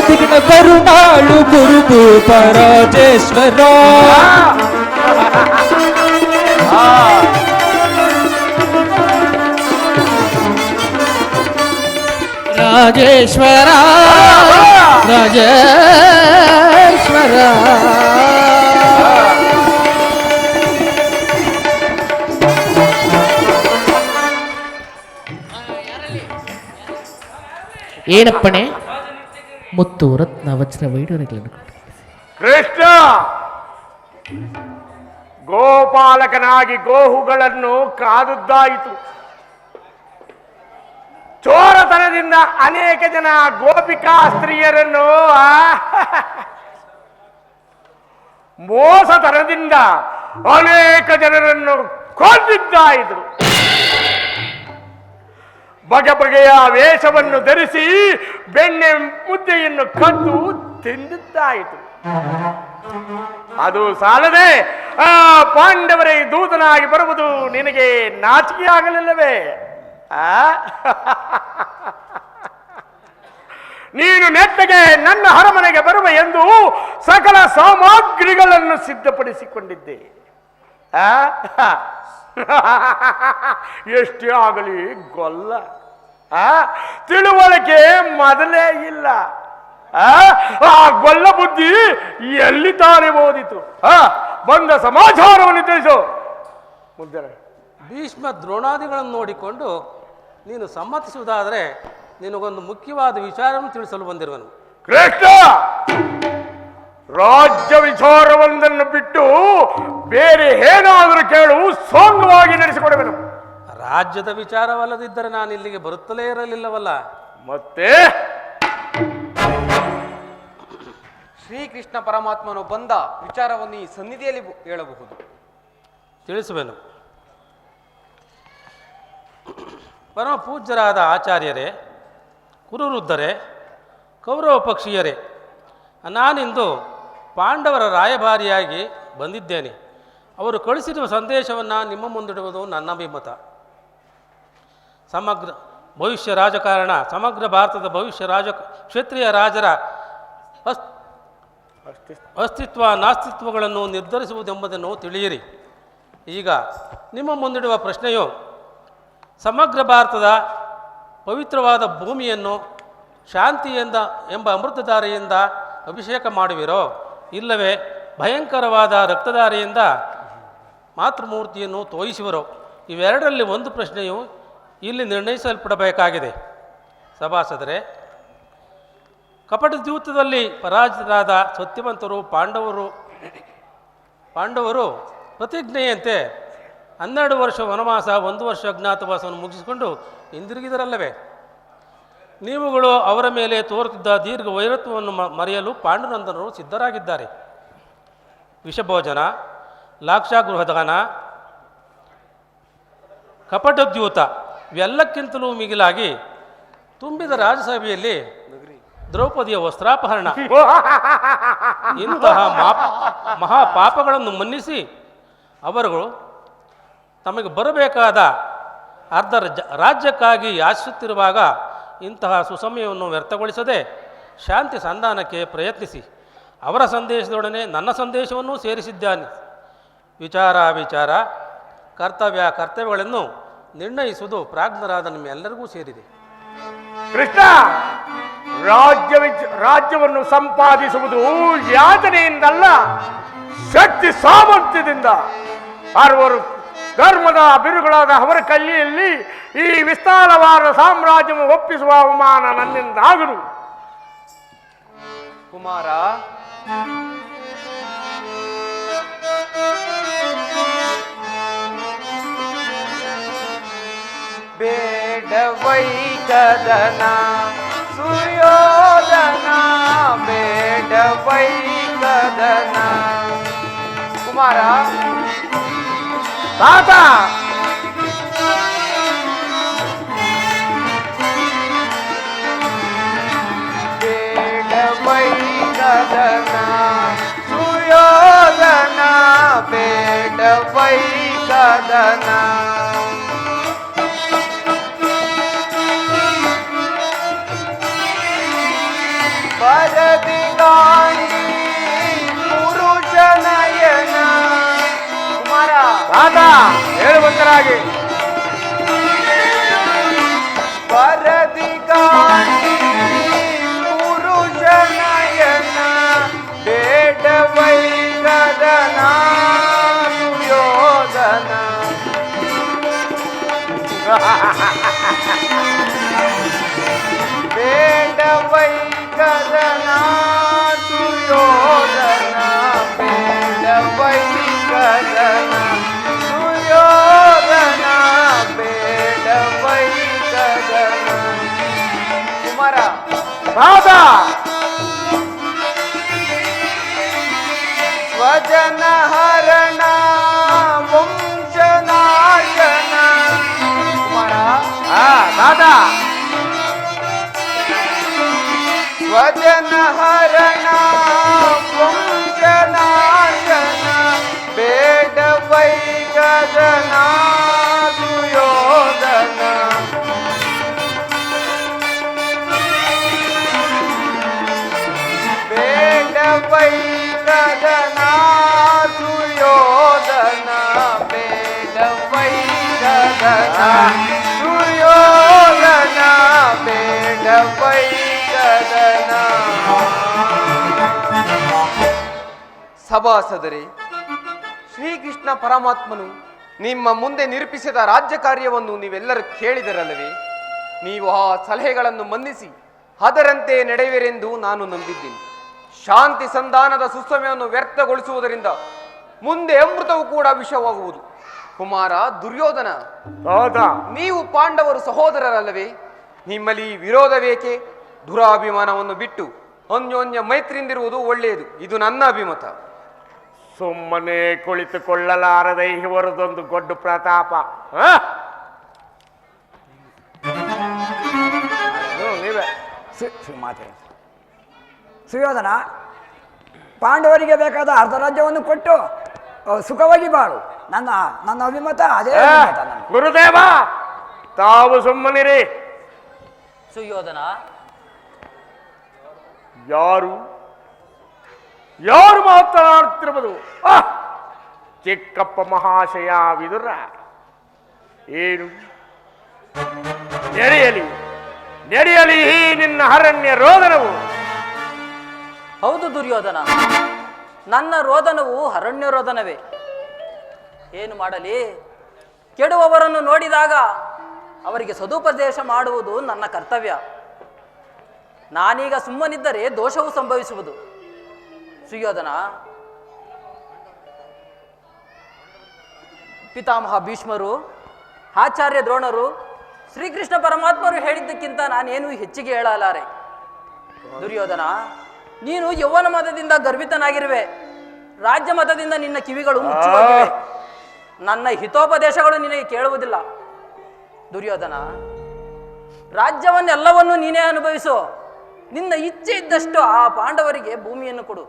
ತ್ರಿಗಡಂ ಕರುಣಾಳು ಗುರು ಪರಾಜೇಶ್ವರ ರಾಜೇಶ್ವರ ರಾಜೇಶ್ವರ. ಏನಪ್ಪಣೆ? ಮುತ್ತು ರತ್ನ ವಜ್ರ ವೈಡೂರ್ಯಗಳನ್ನು ಕೃಷ್ಣ ಗೋಪಾಲಕನಾಗಿ ಗೋಹುಗಳನ್ನು ಕಾದುದ್ದಾಯಿತು. ಚೋರತನದಿಂದ ಅನೇಕ ಜನ ಗೋಪಿಕಾ ಸ್ತ್ರೀಯರನ್ನು ಮೋಸತನದಿಂದ ಅನೇಕ ಜನರನ್ನು ಕೊಂದಿದ್ದಾಯಿತು. ಬಗೆ ಬಗೆಯ ವೇಷವನ್ನು ಧರಿಸಿ ಬೆಣ್ಣೆ ಮುದ್ದೆಯನ್ನು ಕದ್ದು ತಿಂದಿದ್ದಾಯಿತು. ಅದು ಸಾಲದೆ ಆ ಪಾಂಡವರೇ ದೂತನಾಗಿ ಬರುವುದು ನಿನಗೆ ನಾಚಿಕೆಯಾಗಲಿಲ್ಲವೇ? ನೀನು ನೆಟ್ಟಗೆ ನನ್ನ ಅರಮನೆಗೆ ಬರುವ ಎಂದು ಸಕಲ ಸಾಮಗ್ರಿಗಳನ್ನು ಸಿದ್ಧಪಡಿಸಿಕೊಂಡಿದ್ದೆ. ಎಷ್ಟೇ ಆಗಲಿ ಗೊಲ್ಲ, ತಿಳುವಳಿಕೆ ಮೊದಲೇ ಇಲ್ಲ. ಆ ಗೊಲ್ಲ ಬುದ್ಧಿ ಎಲ್ಲಿ ತಾನೇ ಓದಿತು? ಬಂದ ಸಮಾಚಾರವನ್ನು ತಿಳಿಸು. ಮುದ್ದರೆ ಭೀಷ್ಮ ದ್ರೋಣಾದಿಗಳನ್ನು ನೋಡಿಕೊಂಡು ನೀನು ಸಮ್ಮತಿಸುವುದಾದರೆ ನಿನಗೊಂದು ಮುಖ್ಯವಾದ ವಿಚಾರವನ್ನು ತಿಳಿಸಲು ಬಂದಿರುವನು. ಕೃಷ್ಣ, ರಾಜ್ಯ ವಿಚಾರವೊಂದನ್ನು ಬಿಟ್ಟು ಬೇರೆ ಏನಾದರೂ ಕೇಳು, ಸೋಂಗವಾಗಿ ನಡೆಸಿಕೊಡುವೆನು. ರಾಜ್ಯದ ವಿಚಾರವಲ್ಲದಿದ್ದರೆ ನಾನು ಇಲ್ಲಿಗೆ ಬರುತ್ತಲೇ ಇರಲಿಲ್ಲವಲ್ಲ. ಮತ್ತೆ ಶ್ರೀಕೃಷ್ಣ ಪರಮಾತ್ಮನು ಬಂದ ವಿಚಾರವನ್ನು ಈ ಸನ್ನಿಧಿಯಲ್ಲಿ ಹೇಳಬಹುದು. ತಿಳಿಸುವೆನು. ಪರಮ ಪೂಜ್ಯರಾದ ಆಚಾರ್ಯರೇ, ಕುರುವೃದ್ಧರೇ, ಕೌರವ ಪಕ್ಷೀಯರೇ, ನಾನಿಂದು ಪಾಂಡವರ ರಾಯಭಾರಿಯಾಗಿ ಬಂದಿದ್ದೇನೆ. ಅವರು ಕಳಿಸಿರುವ ಸಂದೇಶವನ್ನು ನಿಮ್ಮ ಮುಂದಿಡುವುದು ನನ್ನ ಅಭಿಮತ. ಸಮಗ್ರ ಭವಿಷ್ಯ ರಾಜಕಾರಣ, ಸಮಗ್ರ ಭಾರತದ ಭವಿಷ್ಯ ಕ್ಷತ್ರಿಯ ರಾಜರ ಅಸ್ತಿತ್ವ ನಾಸ್ತಿತ್ವಗಳನ್ನು ನಿರ್ಧರಿಸುವುದೆಂಬುದನ್ನು ತಿಳಿಯಿರಿ. ಈಗ ನಿಮ್ಮ ಮುಂದಿಡುವ ಪ್ರಶ್ನೆಯು ಸಮಗ್ರ ಭಾರತದ ಪವಿತ್ರವಾದ ಭೂಮಿಯನ್ನು ಶಾಂತಿಯಿಂದ ಎಂಬ ಅಮೃತಧಾರೆಯಿಂದ ಅಭಿಷೇಕ ಮಾಡುವಿರೋ, ಇಲ್ಲವೇ ಭಯಂಕರವಾದ ರಕ್ತಧಾರೆಯಿಂದ ಮಾತೃಮೂರ್ತಿಯನ್ನು ತೋಯಿಸುವರೋ? ಇವೆರಡರಲ್ಲಿ ಒಂದು ಪ್ರಶ್ನೆಯು ಇಲ್ಲಿ ನಿರ್ಣಯಿಸಲ್ಪಡಬೇಕಾಗಿದೆ. ಸಭಾಸದರೇ, ಕಪಟ ದ್ಯೂತದಲ್ಲಿ ಪರಾಜಿತರಾದ ಸತ್ಯವಂತರು ಪಾಂಡವರು ಪ್ರತಿಜ್ಞೆಯಂತೆ 12 ವರ್ಷ ವನವಾಸ, 1 ವರ್ಷ ಅಜ್ಞಾತವಾಸವನ್ನು ಮುಗಿಸಿಕೊಂಡು ಹಿಂದಿರುಗಿದರಲ್ಲವೇ? ನೀವುಗಳು ಅವರ ಮೇಲೆ ತೋರುತ್ತಿದ್ದ ದೀರ್ಘ ವೈರತ್ವವನ್ನು ಮರೆಯಲು ಪಾಂಡುನಂದನರು ಸಿದ್ಧರಾಗಿದ್ದಾರೆ. ವಿಷಭೋಜನ, ಲಾಕ್ಷಾಗೃಹದಾನ, ಕಪಟದ್ಯೂತ ಇವೆಲ್ಲಕ್ಕಿಂತಲೂ ಮಿಗಿಲಾಗಿ ತುಂಬಿದ ರಾಜಸಭೆಯಲ್ಲಿ ದ್ರೌಪದಿಯ ವಸ್ತ್ರಾಪಹರಣ ಇಂತಹ ಮಹಾಪಾಪಗಳನ್ನು ಮನ್ನಿಸಿ ಅವರುಗಳು ತಮಗೆ ಬರಬೇಕಾದ ಅರ್ಧ ರಾಜ್ಯಕ್ಕಾಗಿ ಯಾಚಿಸುತ್ತಿರುವಾಗ ಇಂತಹ ಸುಸಮಯವನ್ನು ವ್ಯರ್ಥಗೊಳಿಸದೆ ಶಾಂತಿ ಸಂಧಾನಕ್ಕೆ ಪ್ರಯತ್ನಿಸಿ ಅವರ ಸಂದೇಶದೊಡನೆ ನನ್ನ ಸಂದೇಶವನ್ನು ಸೇರಿಸಿದ್ದಾನೆ. ವಿಚಾರ ಕರ್ತವ್ಯಗಳನ್ನು ನಿರ್ಣಯಿಸುವುದು ಪ್ರಾಜ್ಞರಾದ ನಿಮ್ಮೆಲ್ಲರಿಗೂ ಸೇರಿದೆ. ಕೃಷ್ಣ, ರಾಜ್ಯವನ್ನು ಸಂಪಾದಿಸುವುದು ಯಾತನೆಯಿಂದಲ್ಲ, ಶಕ್ತಿ ಸಾಮರ್ಥ್ಯದಿಂದ. ಅವರು ಧರ್ಮದ ಬಿರುಗಳಾದ ಅವರ ಕೈಯಲ್ಲಿ ಈ ವಿಸ್ತಾರವಾದ ಸಾಮ್ರಾಜ್ಯವನ್ನು ಒಪ್ಪಿಸುವ ಅವಮಾನ ನನ್ನಿಂದಾಗದು. ಕುಮಾರ, ಬೇಡವೈ ಕದನ ಸುಯೋಧನ, ಬೇಡವೈ ಕದನ. ಕುಮಾರ, ತಾತ, ಬೇಡವೈ ಕದನ ಸುಯೋಧನ, ಬೇಡವೈ ಕದನ. ಪರದಿಗಾಂಡಿ ಪುರುಷನಯನ. ಕುಮಾರ, ತಾತ, ಹೇಳುವಂತರಾಗಿ ಪರದಿಗಾಂಡಿ ಕುಮಾರ. ರಾಧಾ ಸ್ವಜನ ಹರಣ ವಂಶನಾಶನ. ಕುಮಾರ, ರಾಧಾ ಸ್ವಜನ ಹರಣ ವಂಶನಾಶನ ಬೇಡ ವೈಗದನ ಸುಯೋಧನ. ಬೇಡ ವೈಗದನ ಸುಯೋಧನ. ಬೇಡ ವೈಗದನ ಸುಯೋಧನ. ಬೇಡ ವೈಗದನ. ಸಭಾಸದರೇ, ಶ್ರೀಕೃಷ್ಣ ಪರಮಾತ್ಮನು ನಿಮ್ಮ ಮುಂದೆ ನಿರೂಪಿಸಿದ ರಾಜ್ಯ ಕಾರ್ಯವನ್ನು ನೀವೆಲ್ಲರೂ ಕೇಳಿದರಲ್ಲವೇ? ನೀವು ಆ ಸಲಹೆಗಳನ್ನು ಮನ್ನಿಸಿ ಅದರಂತೆ ನಡೆಯುವಿರೆಂದು ನಾನು ನಂಬಿದ್ದೀನಿ. ಶಾಂತಿ ಸಂಧಾನದ ಸುಸಮಯವನ್ನು ವ್ಯರ್ಥಗೊಳಿಸುವುದರಿಂದ ಮುಂದೆ ಅಮೃತವು ಕೂಡ ವಿಷವಾಗುವುದು. ಕುಮಾರ ದುರ್ಯೋಧನ, ನೀವು ಪಾಂಡವರು ಸಹೋದರರಲ್ಲವೇ? ನಿಮ್ಮಲ್ಲಿ ವಿರೋಧವೇಕೆ? ದುರಾಭಿಮಾನವನ್ನು ಬಿಟ್ಟು ಅನ್ಯೋನ್ಯ ಮೈತ್ರಿಯಿಂದಿರುವುದು ಒಳ್ಳೆಯದು. ಇದು ನನ್ನ ಅಭಿಮತ. ಸುಮ್ಮನೆ ಕುಳಿತುಕೊಳ್ಳಲಾರದೆ ಇವರದೊಂದು ಗೊಡ್ಡ ಪ್ರತಾಪ. ನೀವೇ ಸುಯೋಧನ, ಪಾಂಡವರಿಗೆ ಬೇಕಾದ ಅರ್ಧ ರಾಜ್ಯವನ್ನು ಕೊಟ್ಟು ಸುಖವಾಗಿ ಬಾಳು. ನನ್ನ ಅಭಿಮತ ಅದೇ ಅಭಿಮತ ನನ್ನ. ಗುರುದೇವ, ತಾವು ಸುಮ್ಮನಿರಿ. ಸುಯೋಧನ, ಯಾರು ಮಾತನಾಡುತ್ತಿರುವುದು? ಚಿಕ್ಕಪ್ಪ ಮಹಾಶಯ ವಿದುರ, ಏನು ನಡೆಯಲಿ ಈ ನಿನ್ನ ಅರಣ್ಯ ರೋದನವು? ಹೌದು ದುರ್ಯೋಧನ, ನನ್ನ ರೋದನವು ಅರಣ್ಯ ರೋದನವೇ. ಏನು ಮಾಡಲಿ? ಕೆಡುವವರನ್ನು ನೋಡಿದಾಗ ಅವರಿಗೆ ಸದುಪದೇಶ ಮಾಡುವುದು ನನ್ನ ಕರ್ತವ್ಯ. ನಾನೀಗ ಸುಮ್ಮನಿದ್ದರೆ ದೋಷವು ಸಂಭವಿಸುವುದು. ಸುಯೋಧನ, ಪಿತಾಮಹ ಭೀಷ್ಮರು, ಆಚಾರ್ಯ ದ್ರೋಣರು, ಶ್ರೀಕೃಷ್ಣ ಪರಮಾತ್ಮರು ಹೇಳಿದ್ದಕ್ಕಿಂತ ನಾನೇನು ಹೆಚ್ಚಿಗೆ ಹೇಳಲಾರೆ. ದುರ್ಯೋಧನ, ನೀನು ಯೌವನ ಮತದಿಂದ ಗರ್ವಿತನಾಗಿರುವೆ. ರಾಜ್ಯ ಮತದಿಂದ ನಿನ್ನ ಕಿವಿಗಳು ಮುಚ್ಚುವಾಗಿವೆ. ನನ್ನ ಹಿತೋಪದೇಶಗಳು ನಿನಗೆ ಕೇಳುವುದಿಲ್ಲ. ದುರ್ಯೋಧನ, ರಾಜ್ಯವನ್ನೆಲ್ಲವನ್ನೂ ನೀನೇ ಅನುಭವಿಸು. ನಿನ್ನ ಇಚ್ಛೆ ಇದ್ದಷ್ಟು ಆ ಪಾಂಡವರಿಗೆ ಭೂಮಿಯನ್ನು ಕೊಡು.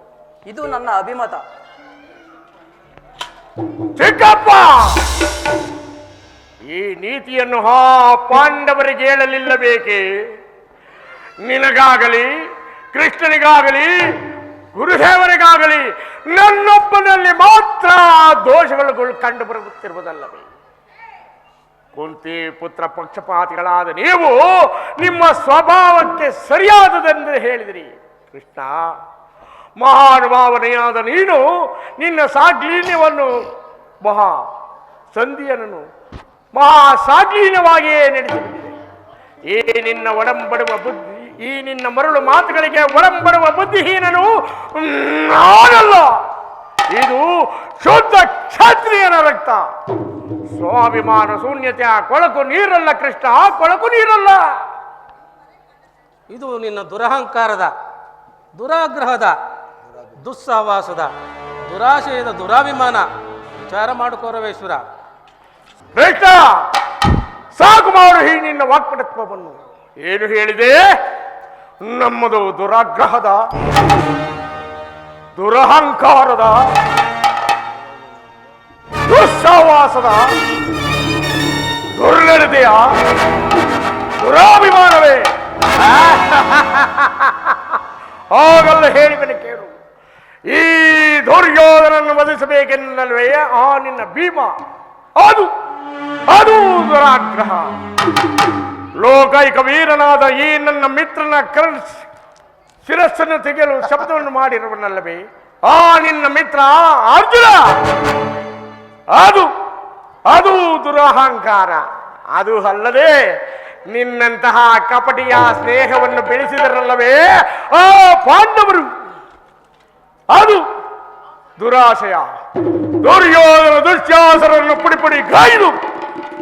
ಇದು ನನ್ನ ಅಭಿಮತ. ಚಿಕ್ಕಪ್ಪ, ಈ ನೀತಿಯನ್ನು ಪಾಂಡವರಿಗೆ ಹೇಳಲಿಲ್ಲ ಬೇಕೆ? ನಿನಗಾಗಲಿ, ಕೃಷ್ಣನಿಗಾಗಲಿ, ಗುರುದೇವರಿಗಾಗಲಿ ನನ್ನೊಬ್ಬನಲ್ಲಿ ಮಾತ್ರ ದೋಷಗಳು ಕಂಡು ಬರುತ್ತಿರುವುದಲ್ಲವೇ? ಕುಂತಿ ಪುತ್ರ ಪಕ್ಷಪಾತಿಗಳಾದ ನೀವು ನಿಮ್ಮ ಸ್ವಭಾವಕ್ಕೆ ಸರಿಯಾದದೆಂದು ಹೇಳಿದಿರಿ. ಕೃಷ್ಣ, ಮಹಾನುಭಾವನೆಯಾದ ನೀನು ನಿನ್ನ ಸಾಗ್ಲೀನ್ಯವನ್ನು ಮಹಾಸಾಗ್ಲೀನವಾಗಿಯೇ ನಡೆಸಿಬಿಟ್ಟಿದೆ. ಈ ನಿನ್ನ ಮರಳು ಮಾತುಗಳಿಗೆ ಒಳಂಬಡುವ ಬುದ್ಧಿಹೀನನು ನಾನಲ್ಲ. ಇದು ಶುದ್ಧ ಕ್ಷತ್ರಿಯನ ರಕ್ತ. ಸ್ವಾಭಿಮಾನ ಶೂನ್ಯತೆಯ ಕೊಳಕು ನೀರಲ್ಲ ಕೃಷ್ಣ, ಕೊಳಕು ನೀರಲ್ಲ. ಇದು ನಿನ್ನ ದುರಹಂಕಾರದ, ದುರಾಗ್ರಹದ, ದುಸ್ಸಹವಾಸದ, ದುರಾಶಯದ ದುರಾಭಿಮಾನ. ವಿಚಾರ ಮಾಡಿಕೋರವೇಶ್ವರ. ಕೃಷ್ಣ, ಸಾಕು ಮಾಡು ಈ ನಿನ್ನ ವಾಕ್ಪಟತ್ವವನ್ನು. ಏನು ಹೇಳಿದೆ? ನಮ್ಮದು ದುರಾಗ್ರಹದ, ದುರಹಂಕಾರದ, ದುಸ್ಸಹವಾಸದ, ದುರ್ನಡತೆಯ, ದುರಾಭಿಮಾನವೇ? ಹಾಗಲ್ಲ ಹೇಳಿದನು ಕೇಳು. ಈ ದುರ್ಯೋಧನನ್ನು ವಧಿಸಬೇಕೆನ್ನಲ್ವೇ ಆ ನಿನ್ನ ಭೀಮ? ಅದು ದುರಾಗ್ರಹ. ಲೋಕೈಕ ವೀರನಾದ ಈ ನನ್ನ ಮಿತ್ರನ ಶಿರಸ್ಸನ್ನು ತೆಗೆಯಲು ಶಬ್ದವನ್ನು ಮಾಡಿರುವನಲ್ಲವೇ ಆ ನಿನ್ನ ಮಿತ್ರ ಅರ್ಜುನ? ಅದು ದುರಹಂಕಾರ. ಅದು ಅಲ್ಲದೆ ನಿನ್ನಂತಹ ಕಪಟಿಯ ಸ್ನೇಹವನ್ನು ಬೆಳೆಸಿದರಲ್ಲವೇ ಆ ಪಾಂಡವರು? ಅದು ದುರಾಶಯ. ದುರ್ಯೋಧನ ದುಶ್ಯಾಸರನ್ನು ಪುಡಿ ಗಾಯಿದು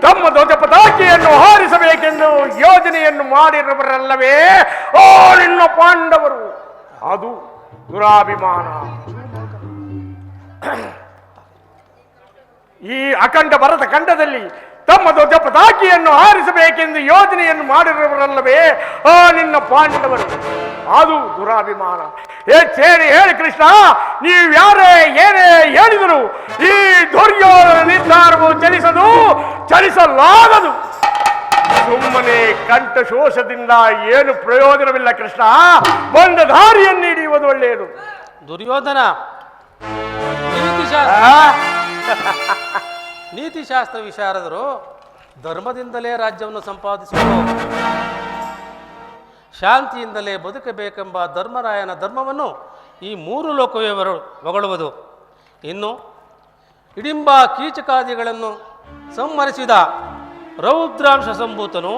ತಮ್ಮ ಧ್ವಜ ಪತಾಕೆಯನ್ನು ಹಾರಿಸಬೇಕೆಂದು ಯೋಜನೆಯನ್ನು ಮಾಡಿರುವರಲ್ಲವೇ ಓ ನಿನ್ನ ಪಾಂಡವರು. ಅದು ದುರಾಭಿಮಾನ. ಈ ಅಖಂಡ ಭರತ ಖಂಡದಲ್ಲಿ ತಮ್ಮ ಧ್ವಜ ಪತಾಕೆಯನ್ನು ಹಾರಿಸಬೇಕೆಂದು ಯೋಜನೆಯನ್ನು ಮಾಡಿರುವರಲ್ಲವೇ ಆ ನಿನ್ನ ಪಾಂಡವರು. ಅದು ದುರಾಭಿಮಾನ. ಹೇಳಿ ಕೃಷ್ಣ, ನೀವ್ಯಾರೇ ಏನೇ ಹೇಳಿದರು ಈ ದುರ್ಯೋಧನ ನಿರ್ಧಾರವು ಚಲಿಸಲಾಗದು. ಸುಮ್ಮನೆ ಕಂಠಶೋಷದಿಂದ ಏನು ಪ್ರಯೋಜನವಿಲ್ಲ ಕೃಷ್ಣ. ಬಂದ ದಾರಿಯನ್ನು ಹಿಡಿಯುವುದು ಒಳ್ಳೆಯದು. ದುರ್ಯೋಧನ ನೀತಿಶಾಸ್ತ್ರ ವಿಶಾರದರು ಧರ್ಮದಿಂದಲೇ ರಾಜ್ಯವನ್ನು ಸಂಪಾದಿಸುವುದು, ಶಾಂತಿಯಿಂದಲೇ ಬದುಕಬೇಕೆಂಬ ಧರ್ಮರಾಯನ ಧರ್ಮವನ್ನು ಈ ಮೂರು ಲೋಕವೇ ಹೊಗಳುವುದು. ಇನ್ನು ಹಿಡಿಂಬ ಕೀಚಕಾದಿಗಳನ್ನು ಸಂಹರಿಸಿದ ರೌದ್ರಾಂಶ ಸಂಭೂತನು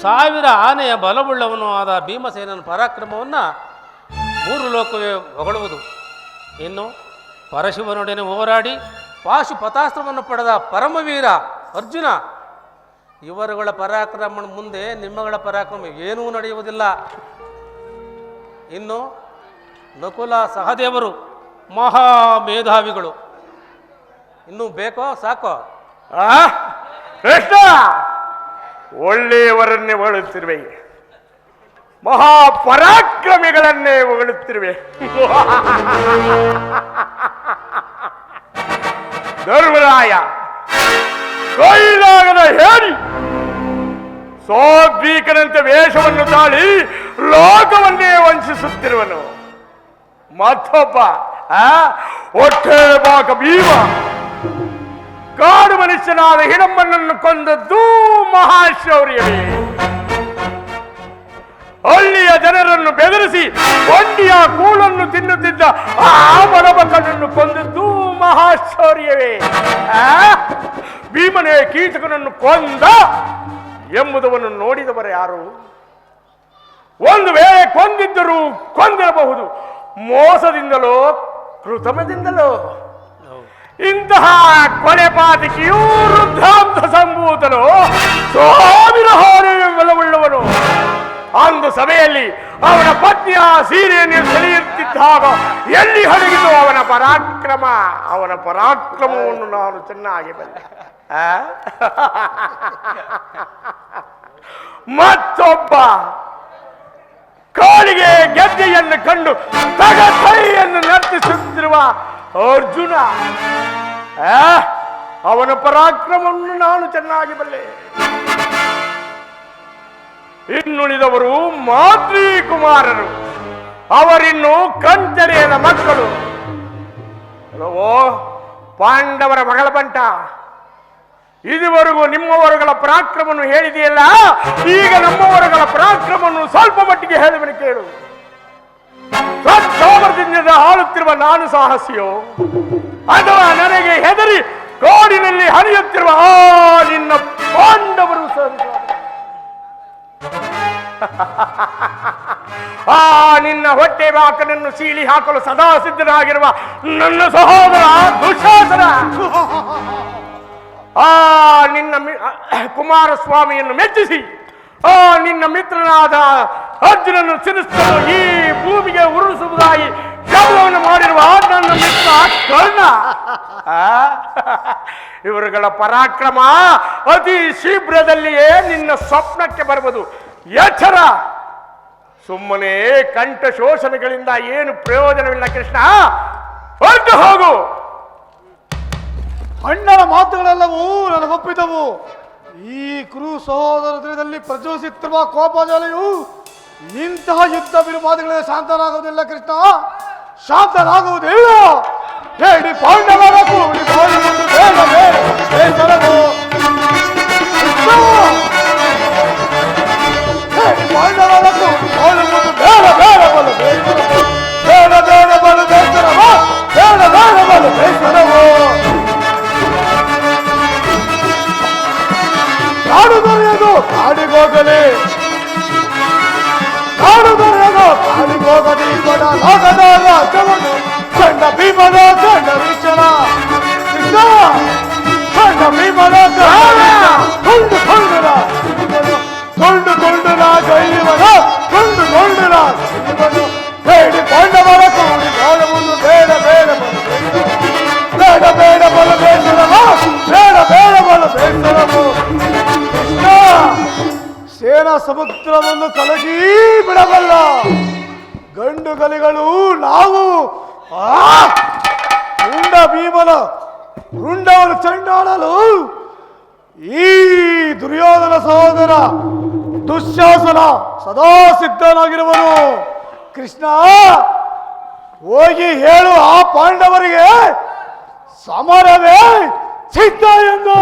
1000 ಆನೆಯ ಬಲವುಳ್ಳವನು ಆದ ಭೀಮಸೇನನ ಪರಾಕ್ರಮವನ್ನು ಮೂರು ಲೋಕವೇ ಹೊಗಳುವುದು. ಇನ್ನು ಪರಶಿವನೊಡನೆ ಹೋರಾಡಿ ಪಾಶುಪತಾಸ್ತ್ರವನ್ನು ಪಡೆದ ಪರಮವೀರ ಅರ್ಜುನ, ಇವರುಗಳ ಪರಾಕ್ರಮ ಮುಂದೆ ನಿಮ್ಮಗಳ ಪರಾಕ್ರಮ ಏನೂ ನಡೆಯುವುದಿಲ್ಲ. ಇನ್ನು ನಕುಲ ಸಹದೇವರು ಮಹಾ ಮೇಧಾವಿಗಳು. ಇನ್ನು ಬೇಕೋ ಸಾಕೋ? ಕೃಷ್ಣ, ಒಳ್ಳೆಯವರನ್ನೇ ಹೊಗಳುತ್ತಿರುವೆ, ಮಹಾಪರಾಕ್ರಮಿಗಳನ್ನೇ ಹೊಗಳುತ್ತಿರುವೆ. ಧರ್ಮರಾಯ ಕೈಲಾಗದ ಹೇಳಿ ಸೋದ್ವೀಕನಂತೆ ವೇಷವನ್ನು ತಾಳಿ ಲೋಕವನ್ನೇ ವಂಚಿಸುತ್ತಿರುವನು. ಮತ್ತೊಬ್ಬ ಹೊಟ್ಟೆ ಬಾಕ ಭೀಮ ಕಾಡು ಮನುಷ್ಯನಾದ ಹಿಡಂಬನನ್ನು ಕೊಂದದ್ದು ಮಹಾಶೌರ್ಯವೇ. ಹಳ್ಳಿಯ ಜನರನ್ನು ಬೆದರಿಸಿ ಒಂಡಿಯ ಕೂಳನ್ನು ತಿನ್ನುತ್ತಿದ್ದ ಆ ಬಡಬಕನನ್ನು ಕೊಂದದ್ದು ಮಹಾಶೌರ್ಯವೇ. ಭೀಮನೇ ಕೀಚಕನನ್ನು ಕೊಂದ ಎಂಬುದನ್ನು ನೋಡಿದವರು ಯಾರು? ಒಂದು ವೇಳೆ ಕೊಂದಿದ್ದರೂ ಕೊಂದಿರಬಹುದು, ಮೋಸದಿಂದಲೋ ಕೃತಮದಿಂದಲೋ. ಇಂತಹ ಕೊಲೆಪಾತಕಿಯೂ ವೃದ್ಧಾಂತ ಸಂಭೂತನು 1000 ಆನೆಯ ಬಲವುಳ್ಳವನು. ಅಂದು ಸಭೆಯಲ್ಲಿ ಅವನ ಪತ್ನಿಯ ಸೀರೆಯನ್ನು ಸೆಳೆಯುತ್ತಿದ್ದಾಗ ಎಲ್ಲಿ ಹಡಗಿತು ಅವನ ಪರಾಕ್ರಮವನ್ನು ನಾನು ಚೆನ್ನಾಗಿ ಬಲ್ಲೆ. ಮತ್ತೊಬ್ಬ ಕಾಳಿಗೆ ಗೆದ್ದೆಯನ್ನು ಕಂಡು ತಗತೈಯನ್ನು ನರ್ತಿಸುತ್ತಿರುವ ಅರ್ಜುನ, ಅವನ ಪರಾಕ್ರಮವನ್ನು ನಾನು ಚೆನ್ನಾಗಿ ಬಲ್ಲೆ. ಇನ್ನುಳಿದವರು ಮಾದ್ರಿ ಕುಮಾರರು, ಅವರಿನ್ನು ಕಂಚನೆಯದ ಮಕ್ಕಳು. ಓ ಪಾಂಡವರ ಮಗಳ ಬಂಟ, ಇದುವರೆಗೂ ನಿಮ್ಮವರುಗಳ ಪರಾಕ್ರಮವನ್ನು ಹೇಳಿದೆಯಲ್ಲ, ಈಗ ನಮ್ಮವರುಗಳ ಪರಾಕ್ರಮವನ್ನು ಸ್ವಲ್ಪ ಮಟ್ಟಿಗೆ ಹೇಳುವನು ಕೇಳು. ಸತ್ಸಾಮರ್ಥ್ಯದಿಂದ ಆಳುತ್ತಿರುವ ನಾನು ಸಾಹಸಿಯೋ, ಅಥವಾ ನನಗೆ ಹೆದರಿ ಕಾಡಿನಲ್ಲಿ ಹರಿಯುತ್ತಿರುವ ನಿನ್ನ ಪಾಂಡವರು ನಿನ್ನ ಹೊಟ್ಟೆ ಬಾಕನನ್ನು ಸೀಳಿ ಹಾಕಲು ಸದಾ ಸಿದ್ಧನಾಗಿರುವ ನನ್ನ ಸಹೋದರ ದುಶಾಸನ, ನಿನ್ನ ಕುಮಾರಸ್ವಾಮಿಯನ್ನು ಮೆಚ್ಚಿಸಿ ನಿನ್ನ ಮಿತ್ರನಾದ ಅರ್ಜುನನ್ನು ಸಿರಿಸಲು ಈ ಭೂಮಿಗೆ ಉರುಳಿಸುವುದಾಗಿ ಶಬ್ದವನ್ನು ಮಾಡಿರುವ ನನ್ನ ಮಿತ್ರ ಕರ್ಣ. ಇವರುಗಳ ಪರಾಕ್ರಮ ಅತಿ ಶೀಘ್ರದಲ್ಲಿಯೇ ನಿನ್ನ ಸ್ವಪ್ನಕ್ಕೆ ಬರುವುದು. ಎಚ್ಚರ! ಸುಮ್ಮನೆ ಕಂಠ ಶೋಷಣೆಗಳಿಂದ ಏನು ಪ್ರಯೋಜನವಿಲ್ಲ ಕೃಷ್ಣ, ಹೊರಟು ಹೋಗು. ಅಣ್ಣನ ಮಾತುಗಳೆಲ್ಲವೂ ನನಗೊಪ್ಪಿದವು. ಈ ಕುರು ಸಹೋದರ ದಿನದಲ್ಲಿ ಪ್ರಜ್ವಲಿಸುತ್ತಿರುವ ಕೋಪಜಾಲೆಯು ಇಂತಹ ಯುದ್ಧ ವಿರುಮಾದಿಗಳೇ ಶಾಂತನಾಗುವುದಿಲ್ಲ ಕೃಷ್ಣ, ಶಾಂತನಾಗುವುದಿಲ್ಲ. ಹೇಳಿ ಪಾಂಡವರ ಕೂಡಿ ಪಾಂಡವರು ಬೇಡ ಬೇಡ ಬೇಸರವು. ಹೇಳಿ ಪಾಂಡವರ ಕೂಡಿ ಪಾಂಡವರು ಬೇಡ ಬೇಡ ಬಲು ಬೇಸರವು. ಬೇಡ ಬೇಡ ಬಲು ಬೇಸರವು. ಬೇಡ ಬೇಡ ಬಲು ಬೇಸರವು. ಕಾಡು ದೊರೆಯದು ಕಾಡಿಗೋಗಲಿ, ಕಾಡು ದೊರೆಯದು ಕಾಡಿಗೋಗಲಿ. ಕೊಡ ಲೋಕದ ರಾಜ್ಯವನ್ನು ಕಂಡ ಭೀಮನ ಕಂಡ ವೀಕ್ಷಣ, ಕಂಡ ಭೀಮನ ಸಮುದ್ರವನ್ನು ಕಲಗಿ ಬಿಡಬಲ್ಲ ಗಂಡು ಗಲಿಗಳು ನಾವು. ರುಂಡ ಭೀಮನ ರುಂಡವನ್ನು ಚೆಂಡಾಡಲು ಈ ದುರ್ಯೋಧನ ಸಹೋದರ ದುಶ್ಯಾಸನ ಸದಾ ಸಿದ್ಧನಾಗಿರುವನು. ಕೃಷ್ಣ, ಹೋಗಿ ಹೇಳು ಆ ಪಾಂಡವರಿಗೆ ಸಮರವೇ ಸಿದ್ಧ ಎಂದು.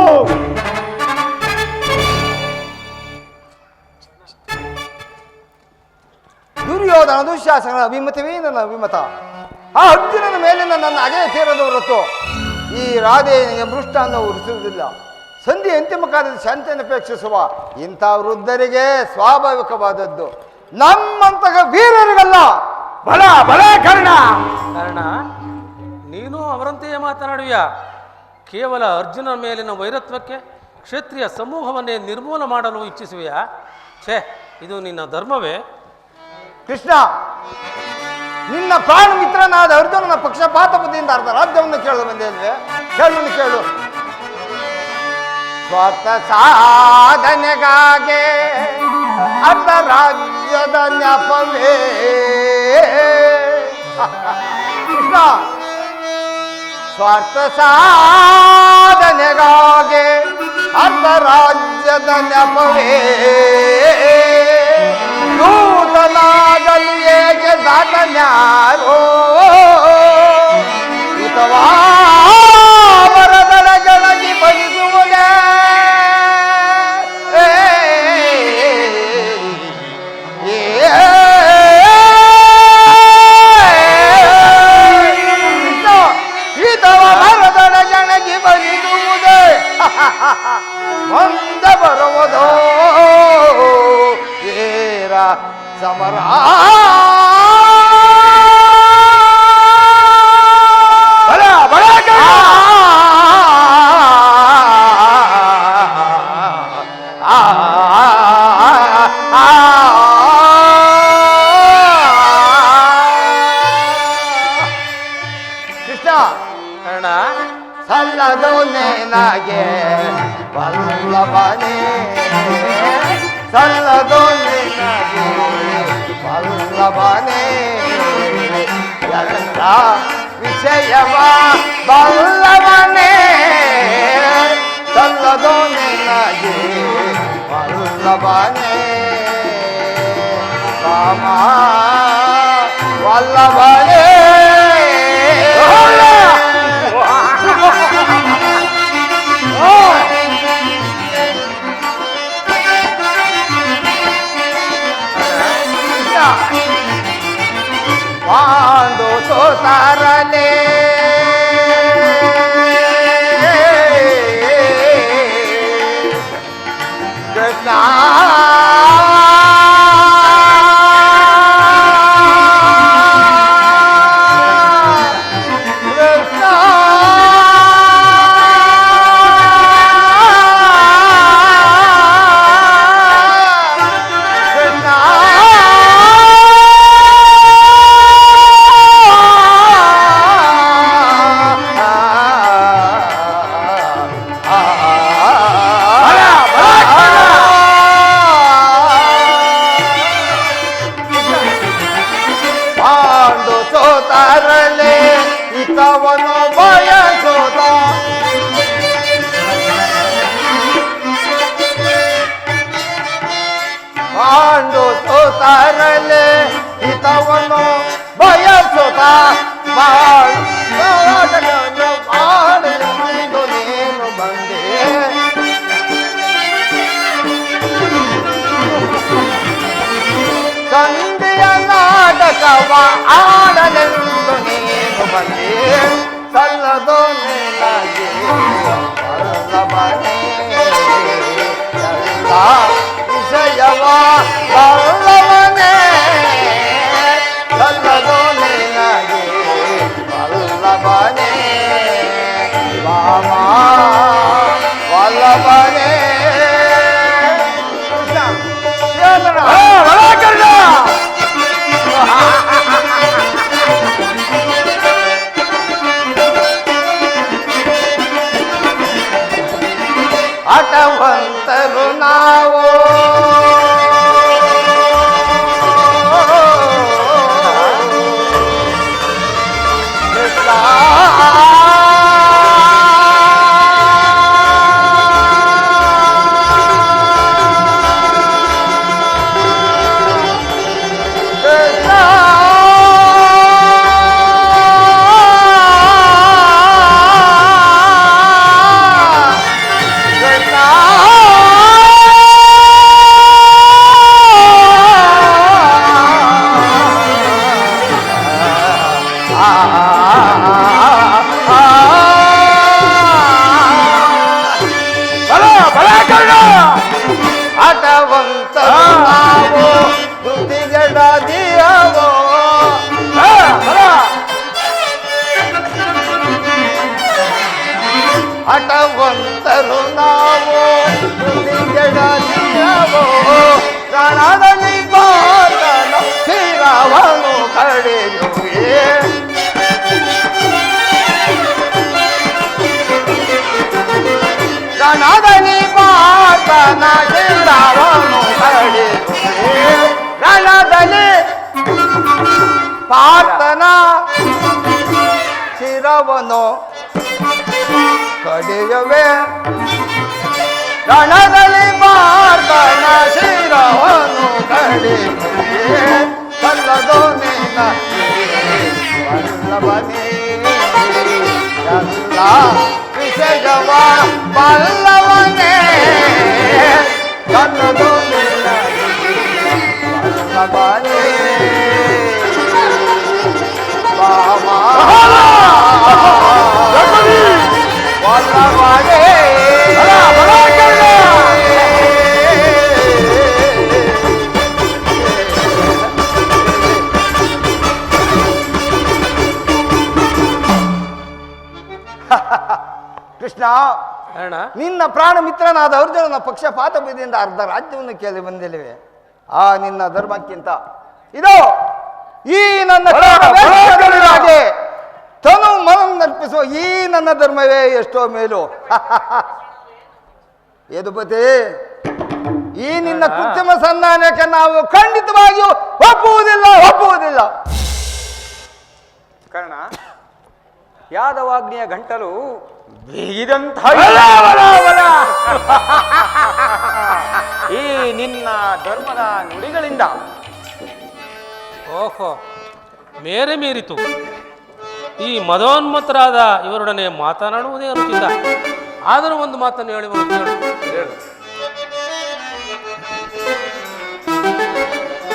ದುರ್ಯೋಧನ ದುಶ್ಯಾಸನ ಅಭಿಮತವೇ ನನ್ನ ಅಭಿಮತ. ಆ ಅರ್ಜುನನ ಮೇಲಿನ ನನ್ನ ಅಗೆಯ ತೀರದ ಹೊರತು ಈ ರಾಧೆಯನಿಗೆ ಮೃಷ್ಟಾನ್ನ ಉರಿಸುವುದಿಲ್ಲ. ಸಂಧಿ ಅಂತಿಮ ಕಾಲದಲ್ಲಿ ಶಾಂತಿಯನ್ನು ಅಪೇಕ್ಷಿಸುವ ಇಂಥ ವೃದ್ಧರಿಗೆ ಸ್ವಾಭಾವಿಕವಾದದ್ದು, ನಮ್ಮಂತಹ ವೀರರಿಗಲ್ಲ. ಬಲ ಬಲ ಕರ್ಣ. ಕಾರಣ ನೀನು ಅವರಂತೆಯೇ ಮಾತನಾಡುವಿಯಾ? ಕೇವಲ ಅರ್ಜುನ ಮೇಲಿನ ವೈರತ್ವಕ್ಕೆ ಕ್ಷತ್ರಿಯ ಸಮೂಹವನ್ನೇ ನಿರ್ಮೂಲ ಮಾಡಲು ಇಚ್ಛಿಸುವೆಯಾ? ಛೇ, ಇದು ನಿನ್ನ ಧರ್ಮವೇ? ಕೃಷ್ಣ, ನಿನ್ನ ಪ್ರಾಣ ಮಿತ್ರನಾದ ಅರ್ಜುನನ ಪಕ್ಷಪಾತ ಬುದ್ಧಿಯಿಂದ ಅರ್ಧ ರಾಜ್ಯವನ್ನು ಕೇಳಲು ಬಂದಿದ್ವೆ. ಕೇಳು. ಸ್ವಾರ್ಥ ಸಾಧನೆಗಾಗಿ ಅರ್ಧ ರಾಜ್ಯದ ನ್ಯಾಪವೇ. ಕೃಷ್ಣ, ಸ್ವಾರ್ಥ ಸಾಧನೆಗಾಗಿ ಅರ್ಧ ರಾಜ್ಯದ ನ್ಯಾಪವೇ. ದೂತನಾಗಲಿ ಏಕೆ ದಾತನ್ಯಾರೋ ಅಥವಾ ವರದಳಗಳಗಿ ಬಲಿಸುವುದೇ. ಈತವ ವರದಳ ಜನಗಿ ಬಲಿಸುವುದೇ ಮುಂದೆ ಬರುವುದೋ ಏರ ಸಮರ. ಕೃಷ್ಣ, ಕಾರಣ ಸಲ್ಲದು ನಿನಗೆ ವಲ್ಲಭನೇ, ಸಲ್ಲದು ನಿನಗೆ ವಲ್ಲಭನೇ. ಎಲ್ಲ ವಿಷಯವ ಬಲ್ಲವನೇ, ಸಲ್ಲದು ನಿನಗೆ ವಲ್ಲಭನೇ. ರಾಮ ವಲ್ಲಭನೇ. ಪಾಂಡು ಸೋತಾರಲೆ ಕೃಷ್ಣ, ಹಿತವನ್ನು ಬಯಸೋದ ಪಾಂಡು ಸೋತಾರಲೆ ಹಿತವನ್ನು ಬಯಸೋದ ಮಾಡಲು ಮಾಡಲೆಂದು ನೀನು ಬಂದೆ. ಸಂಧಿಯ ನಾಟಕವ ಆಡಲೆಂದು ನೀನು ಬಂದೆ. ಸಲ್ಲದು ನಿನಗೆ ವಲ್ಲಭನೇ, ಎಲ್ಲ ವಿಷಯವ ಬಲ್ಲವನೇ. ಸಲ್ಲದು ನಿನಗೆ ವಲ್ಲಭನೇ, ವಾಮ ವಲ್ಲಭನೇ. ಹಠವಂತರು ನಾವು ರಣದಲ್ಲಿ ಪಾರ್ಥನ ಶಿರವನ್ನು ಕಡಿಯುವೆ ರಣದಲ್ಲಿ ಪಾರ್ಥನ ಶಿರವನ್ನು ಕಡಿಯುವೆ ರಣದಲ್ಲಿ ಪಾರ್ಥನ ಶಿರವನ್ನು ಕಡಿಯುವೆ ರಣದಲ್ಲಿ ಪಾರ್ಥನ ಶಿರವನ್ನು ಕಡಿಯುವೆ ಕಲ್ಲದೋ ನಿನ್ನ ವಲ್ಲಭನೇ ಎಲ್ಲ ವಿಷಯವ ಬಲ್ಲವನೇ ಕಲ್ಲದೋ ನಿನ್ನ ವಲ್ಲಭನೇ ಬಾಮಾ ವಲ್ಲಭನೇ ಕೃಷ್ಣ, ಅಣ್ಣ ನಿನ್ನ ಪ್ರಾಣ ಮಿತ್ರನಾದ ಅರ್ಜುನನ ಪಕ್ಷಪಾತ ಬೀದಿಯಿಂದ ಅರ್ಧ ರಾಜ್ಯವನ್ನು ಕೇಳಿ ಬಂದಿಲ್ಲವೆ ಆ ನಿನ್ನ ಧರ್ಮಕ್ಕಿಂತ ಇದು ಈ ನನ್ನ ಹಾಗೆ ತನು ಮನನ್ನರ್ಪಿಸುವ ಈ ನನ್ನ ಧರ್ಮವೇ ಎಷ್ಟೋ ಮೇಲು. ಯದುಪತಿ, ಈ ನಿನ್ನ ಕೃತ್ರಿಮ ಸಂಧಾನಕ್ಕೆ ನಾವು ಖಂಡಿತವಾಗಿಯೂ ಒಪ್ಪುವುದಿಲ್ಲ. ಕರ್ಣ, ಯಾದವಾಗ್ನಿಯ ಗಂಟಲು ಬೀಗಿದಂಥ ಈ ನಿನ್ನ ಧರ್ಮದ ನುಡಿಗಳಿಂದ ಓಹೋ, ಮೇರೆ ಮೀರಿತು. ಈ ಮದೋನ್ಮತ್ತರಾದ ಇವರೊಡನೆ ಮಾತನಾಡುವುದೇ ಅನುಚಿತ. ಆದರೂ ಒಂದು ಮಾತನ್ನು ಹೇಳಿ ಹೇಳು.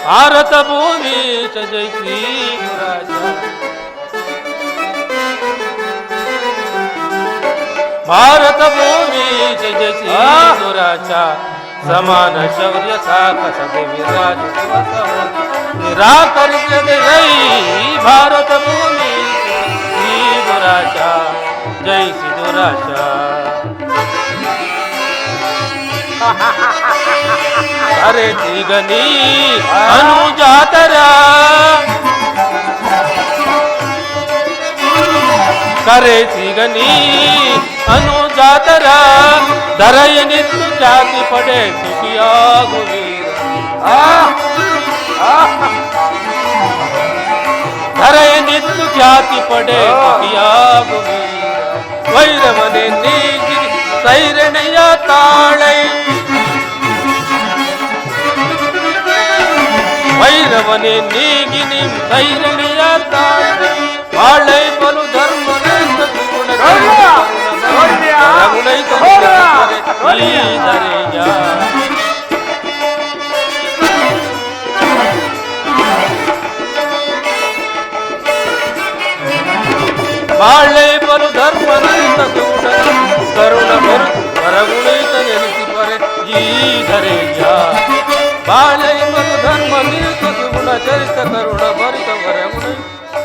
ಭಾರತ ಭೂಮಿ ಜೈ ಶ್ರೀ ಗುರಾಜ, ಭಾರತ ಭೂಮಿ ಜಯ ಶ್ರೀ ಗುರಾಜ, ಸಮಾನ ಶೌರ್ಯ ಸಾಹಸದೆ ವಿರಾಜಿಸುವ ನಿರಾಕರಿಸದೆ ರೈ ಭಾರತ ಭೂಮಿ ಶ್ರೀ ಗುರಾಜ, ಜೈ ಶ್ರೀ ದುರಾಜ. ಅರೆ ತಿಗನಿ ಅನುಜಾತರ ಕರೆ ಸಿಗನಿ ಅನುಜಾತರ ದರೆಯನಿತ್ತು ಜಾತಿ ಪಡೆ ಸುಖಿಯಾಗುವೀರ. ದರೆಯನಿತ್ತು ಜಾತಿ ಪಡೆ ಸುಖಿಯಾಗುವೀರ. ವೈರಮನೆ ನೀಗಿ ಸೈರಣೆಯ ತಾಳೈ, ವೈರವನೆ ನೀಗಿ ನಿಮ್ ಸೈರಣೆಯ ತಾಳೈ. ಬಾಳೈ ಬಲು ಧರ್ಮ ಬಾಳೈ ಬಲು ಧರ್ಮ ಕರುಣ ಮರುತು ಹೊರಗುಣೈತ ನೆನೆಸಿ ಪರೆ ಈ ಧರೆಯ. ಬಾಳೈ ಬಲು ಧರ್ಮ ನಿರುತ ಸುಗುಣ ಚರಿತ ಕರುಣ ಭರಿತ ಹೊರಗುಣೈ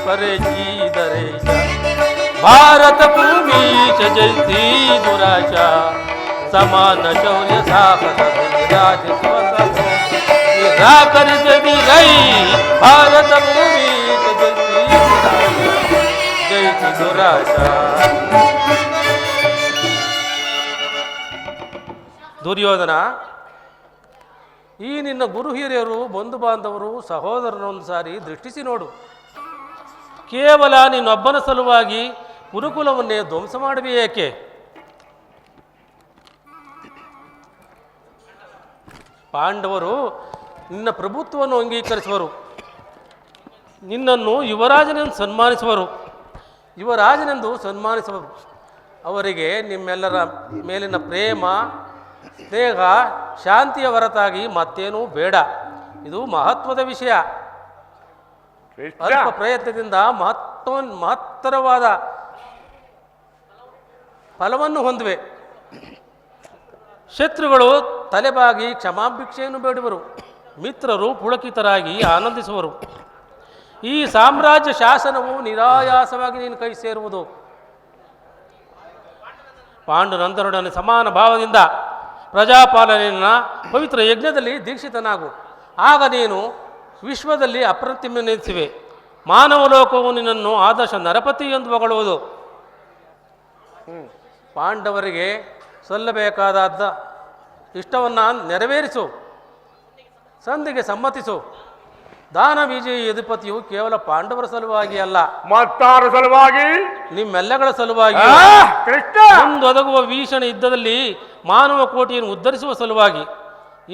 ಪರೆ ಈ ಧರೆಯ. ಭಾರತ ಭೂಮಿ ಜೈ ಶ್ರೀ ದುರಾಜ, ಸಮಾನ ಶೌರ್ಯ ಸಾಹಸ ವಿರಾಜಿಸುವ ನಿರಾಕರಿಸದಿ ರೈ ಭಾರತ ಭೂಮಿ ಜೈ ಶ್ರೀ ದುರಾಜ, ಜೈ ಶ್ರೀ ದುರಾಜ. ದುರ್ಯೋಧನ, ಈ ನಿನ್ನ ಗುರು ಹಿರಿಯರು ಬಂಧು ಬಾಂಧವರು ಸಹೋದರನೊಂದು ಸಾರಿ ದೃಷ್ಟಿಸಿ ನೋಡು. ಕೇವಲ ನಿನ್ನೊಬ್ಬನ ಸಲುವಾಗಿ ಗುರುಕುಲವನ್ನೇ ಧ್ವಂಸ ಮಾಡಬೇಕೆ? ಪಾಂಡವರು ನಿನ್ನ ಪ್ರಭುತ್ವವನ್ನು ಅಂಗೀಕರಿಸುವರು, ನಿನ್ನನ್ನು ಯುವರಾಜನೆಂದು ಸನ್ಮಾನಿಸುವರು. ಅವರಿಗೆ ನಿಮ್ಮೆಲ್ಲರ ಮೇಲಿನ ಪ್ರೇಮ, ಸ್ನೇಹ, ಶಾಂತಿಯ ಹೊರತಾಗಿ ಮತ್ತೇನೂ ಬೇಡ. ಇದು ಮಹತ್ವದ ವಿಷಯ. ಅಲ್ಪ ಪ್ರಯತ್ನದಿಂದ ಮಹತ್ತರವಾದ ಫಲವನ್ನು ಹೊಂದುವೆ. ಶತ್ರುಗಳು ತಲೆಬಾಗಿ ಕ್ಷಮಾಭಿಕ್ಷೆಯನ್ನು ಬೇಡುವರು, ಮಿತ್ರರು ಪುಳಕಿತರಾಗಿ ಆನಂದಿಸುವರು. ಈ ಸಾಮ್ರಾಜ್ಯ ಶಾಸನವು ನಿರಾಯಾಸವಾಗಿ ನೀನು ಕೈ ಸೇರುವುದು. ಪಾಂಡುನಂದನೊಡನೆ ಸಮಾನ ಭಾವದಿಂದ ಪ್ರಜಾಪಾಲನೆಯ ಪವಿತ್ರ ಯಜ್ಞದಲ್ಲಿ ದೀಕ್ಷಿತನಾಗು. ಆಗ ನೀನು ವಿಶ್ವದಲ್ಲಿ ಅಪ್ರತಿಮೆನಿಸುವೆ. ಮಾನವ ಲೋಕವು ನಿನ್ನನ್ನು ಆದರ್ಶ ನರಪತಿ ಎಂದು ಹೊಗಳುವುದು. ಪಾಂಡವರಿಗೆ ಸಲ್ಲಬೇಕಾದ ಇಷ್ಟವನ್ನು ನೆರವೇರಿಸು, ಸಂಧಿಗೆ ಸಮ್ಮತಿಸು. ದಾನ ವಿಜಯ ಯದುಪತಿಯು ಕೇವಲ ಪಾಂಡವರ ಸಲುವಾಗಿ ಅಲ್ಲ, ಮತ್ತಾರ ಸಲುವಾಗಿ? ನಿಮ್ಮೆಲ್ಲಗಳ ಸಲುವಾಗಿ, ಕೃಷ್ಣ ಮುಂದೊದಗುವ ಭೀಷಣ ಯುದ್ಧದಲ್ಲಿ ಮಾನವ ಕೋಟಿಯನ್ನು ಉದ್ಧರಿಸುವ ಸಲುವಾಗಿ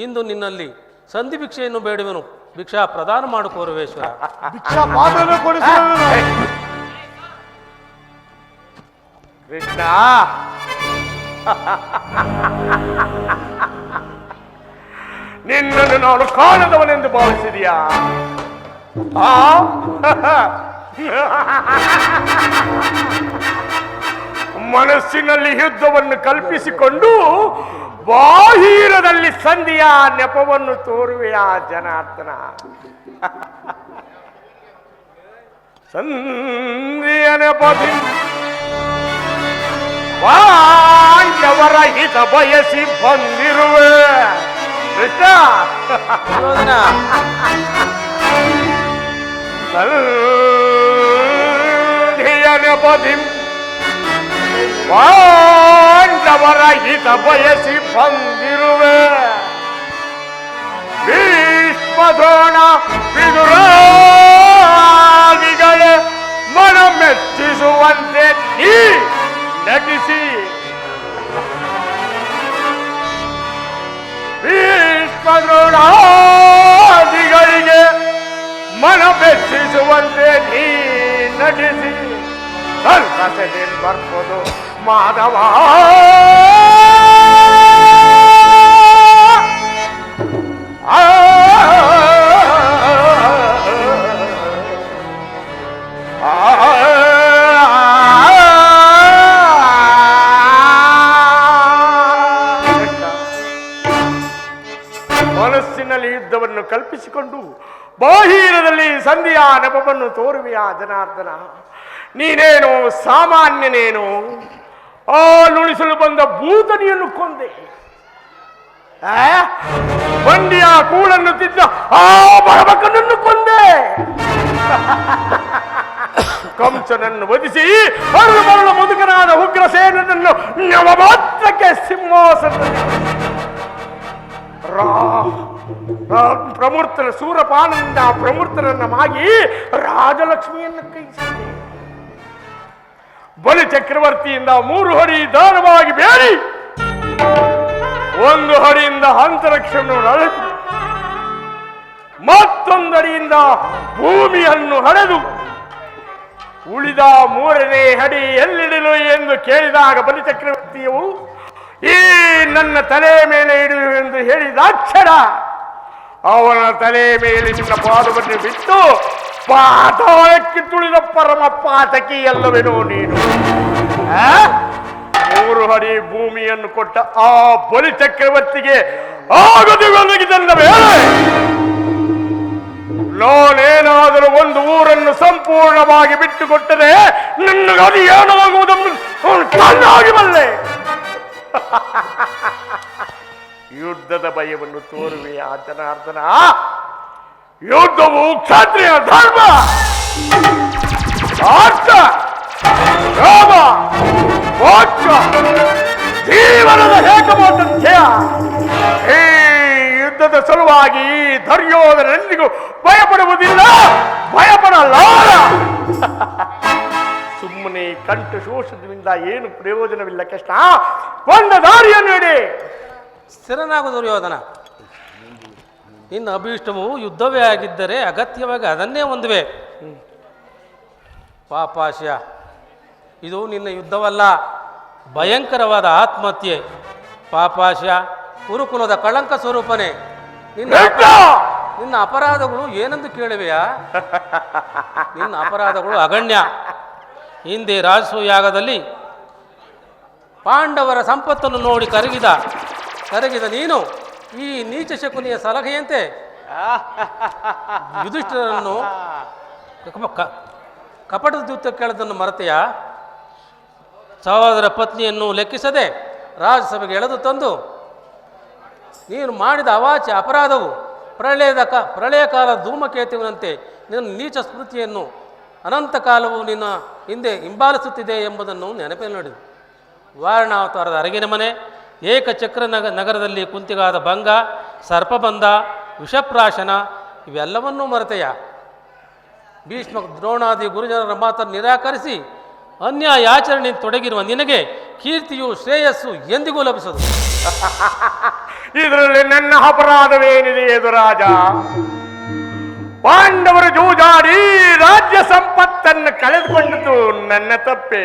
ಇಂದು ನಿನ್ನಲ್ಲಿ ಸಂಧಿ ಭಿಕ್ಷೆಯನ್ನು ಬೇಡುವೆನು. ಭಿಕ್ಷಾ ಪ್ರದಾನ ಮಾಡು ಕೌರವೇಶ್ವರ. ಭಿಕ್ಷಾ ಪಾತ್ರ ಕೊಡಿಸುವ ಕೃಷ್ಣ, ನಿನ್ನನ್ನು ನಾನು ಕಾಣದವನೆಂದು ಭಾವಿಸಿದೆಯಾ? ಮನಸ್ಸಿನಲ್ಲಿ ಯುದ್ಧವನ್ನು ಕಲ್ಪಿಸಿಕೊಂಡು ಬಾಹಿರದಲ್ಲಿ ಸಂಧಿಯ ನೆಪವನ್ನು ತೋರುವೆಯ ಜನಾರ್ದನ. ಸಂಧಿಯ ನೆಪದಿ ವಾಂಚವರ ಹಿತ ಬಯಸಿ ಬಂದಿರುವೆ. ಕೃಷ್ಣ, ಸಂಧಿಯ ನೆಪದಿ ಪಾಂಡವರ ಹಿತ ಬಯಸಿ ಬಂದಿರುವೆ. ಭೀಷ್ಮದ್ರೋಣ ವಿದುರಾದಿಗಳ ಮನ ಮೆಚ್ಚಿಸುವಂತೆ ನೀ ನಟಿಸಿ, ಭೀಷ್ಮದ್ರೋಣಾದಿಗಳಿಗೆ ಮನ ಮೆಚ್ಚಿಸುವಂತೆ ನೀ ನಟಿಸಿ ಕಲ್ಕಸೆದೇನು ಬರ್ಬೋದು ಮಾಧವ. ಮನಸ್ಸಿನಲ್ಲಿ ಯುದ್ಧವನ್ನು ಕಲ್ಪಿಸಿಕೊಂಡು ಬಾಹಿರದಲ್ಲಿ ಸಂಧಿಯ ನೆಪವನ್ನು ತೋರುವೆಯ ಜನಾರ್ದನ. ನೀನೇನು ಸಾಮಾನ್ಯನೇನು? ನುಣಿಸಲು ಬಂದ ಭೂತನಿಯನ್ನು ಕೊಂದೆ, ಬಂಡಿಯ ಕೂಳನ್ನು ತಿದ್ದ ಆ ಬಡಬಕನನ್ನು ಕೊಂದೆ, ಕಂಸನನ್ನು ವಧಿಸಿ ಮರಳು ಮರಳು ಮುದುಕನಾದ ಉಗ್ರಸೇನನ್ನು ನವಮಾತ್ರಕ್ಕೆ ಸಿಂಹಾಸನದಲ್ಲಿ ಪ್ರಮೂರ್ತನ ಸೂರಪಾನದಿಂದ ಪ್ರಮೂರ್ತನನ್ನ ಮಾಗಿ ರಾಜಲಕ್ಷ್ಮಿಯನ್ನು ಕೈಸಿದೆ. ಬಲಿ ಚಕ್ರವರ್ತಿಯಿಂದ 3 ಹಡಿ ದಾನವಾಗಿ ಬೇಡಿ 1 ಹಡಿಯಿಂದ ಅಂತರಿಕ್ಷವನ್ನು ಅಳೆದು ಮತ್ತೊಂದು ಹಡಿಯಿಂದ ಭೂಮಿಯನ್ನು ಹಡೆದು ಉಳಿದ 3ನೇ ಹಡಿ ಎಲ್ಲಿಡಲು ಎಂದು ಕೇಳಿದಾಗ ಬಲಿ ಚಕ್ರವರ್ತಿಯು ಈ ನನ್ನ ತಲೆ ಮೇಲೆ ಇಡು ಎಂದು ಹೇಳಿದಾಕ್ಷಣ ಅವನ ತಲೆ ಮೇಲೆ ನಿನ್ನ ಪಾದವನ್ನು ಬಿಟ್ಟು ಪಾತಾಳಕ್ಕೆ ತುಳಿದ ಪರಮ ಪಾತಕಿ ಅಲ್ಲವೇನೋ ನೀನು. 3 ಹಡಿ ಭೂಮಿಯನ್ನು ಕೊಟ್ಟ ಆ ಬಲಿ ಚಕ್ರವರ್ತಿಗೆ ಆಗದು ಒದಗಿದನ್ನ ಮೇಲೆ ನಾನೇನಾದರೂ ಒಂದು ಊರನ್ನು ಸಂಪೂರ್ಣವಾಗಿ ಬಿಟ್ಟುಕೊಟ್ಟರೆ ನಿನ್ನಗೆ ಅದು ಏನಾಗುವುದನ್ನು ಚೆನ್ನಾಗಿ ಬಲ್ಲೆ. ಯುದ್ಧದ ಭಯವನ್ನು ತೋರುವೆಯ ಜನಾರ್ದನ. ಯುದ್ಧವು ಕ್ಷತ್ರಿಯ ಧರ್ಮ, ಅರ್ಥ, ರೋಮ, ಮೋಕ್ಷ, ಜೀವನದ ಏಕಮಾತ್ರ ಧ್ಯೇಯ. ಈ ಯುದ್ಧದ ಸಲುವಾಗಿ ದುರ್ಯೋಧನನಿಗೂ ಭಯಪಡುವುದಿಲ್ಲ, ಭಯಪಡಲಾರ. ಸುಮ್ಮನೆ ಕಂಠ ಶೋಷದಿಂದ ಏನು ಪ್ರಯೋಜನವಿಲ್ಲ ಕೃಷ್ಣ. ಒಂದು ದಾರಿಯನ್ನು ಇಡಿ. ಸ್ಥಿರನಾಗು ದುರ್ಯೋಧನ. ನಿನ್ನ ಅಭೀಷ್ಟವು ಯುದ್ಧವೇ ಆಗಿದ್ದರೆ ಅಗತ್ಯವಾಗಿ ಅದನ್ನೇ ಹೊಂದುವೆ. ಪಾಪಾಶ್ಯ, ಇದು ನಿನ್ನ ಯುದ್ಧವಲ್ಲ, ಭಯಂಕರವಾದ ಆತ್ಮಹತ್ಯೆ. ಪಾಪಾಶ್ಯ, ಕುರುಕುಲದ ಕಳಂಕ ಸ್ವರೂಪನೇ. ನಿನ್ನ ಅಪರಾಧಗಳು ಏನೆಂದು ಕೇಳುವೆಯಾ? ನಿನ್ನ ಅಪರಾಧಗಳು ಅಗಣ್ಯ. ಹಿಂದೆ ರಾಜಸೂಯಾಗದಲ್ಲಿ ಪಾಂಡವರ ಸಂಪತ್ತನ್ನು ನೋಡಿ ಕರಗಿದ ನೀನು ಈ ನೀಚ ಶಕುನಿಯ ಸಲಹೆಯಂತೆ ಯುಧಿಷ್ಠಿರನನ್ನು ಕಪಟದ ದ್ಯೂತ ಕೇಳದನ್ನು ಮರೆತೆಯ? ಸಹೋದರ ಪತ್ನಿಯನ್ನು ಲೆಕ್ಕಿಸದೆ ರಾಜಸಭೆಗೆ ಎಳೆದು ತಂದು ನೀನು ಮಾಡಿದ ಅವಾಚ್ಯ ಅಪರಾಧವು ಪ್ರಳಯಕಾಲ ಧೂಮಕೇತುವಿನಂತೆ ನಿನ್ನ ನೀಚ ಸ್ಮೃತಿಯನ್ನು ಅನಂತ ಕಾಲವು ನಿನ್ನ ಹಿಂದೆ ಹಿಂಬಾಲಿಸುತ್ತಿದೆ ಎಂಬುದನ್ನು ನೆನಪಿನಲ್ಲಿ ನೋಡಿದೆ. ವಾರಣಾವತಾರದ ಅರಗಿನ ಮನೆ, ಏಕಚಕ್ರ ನಗರದಲ್ಲಿ ಕುಂತಿಗಾದ ಭಂಗ, ಸರ್ಪಬಂಧ, ವಿಷಪ್ರಾಶನ ಇವೆಲ್ಲವನ್ನೂ ಮರೆತೆಯ. ಭೀಷ್ಮ ದ್ರೋಣಾದಿ ಗುರುಜನರ ಮಾತನ್ನು ನಿರಾಕರಿಸಿ ಅನ್ಯಾಯಾಚರಣೆ ತೊಡಗಿರುವ ನಿನಗೆ ಕೀರ್ತಿಯು ಶ್ರೇಯಸ್ಸು ಎಂದಿಗೂ ಲಭಿಸದು. ಇದರಲ್ಲಿ ನನ್ನ ಅಪರಾಧವೇನಿದೆ ಎದುರಾಜ? ಪಾಂಡವರು ಜೂಜಾಡಿ ರಾಜ್ಯ ಸಂಪತ್ತನ್ನು ಕಳೆದುಕೊಂಡದ್ದು ನನ್ನ ತಪ್ಪೆ.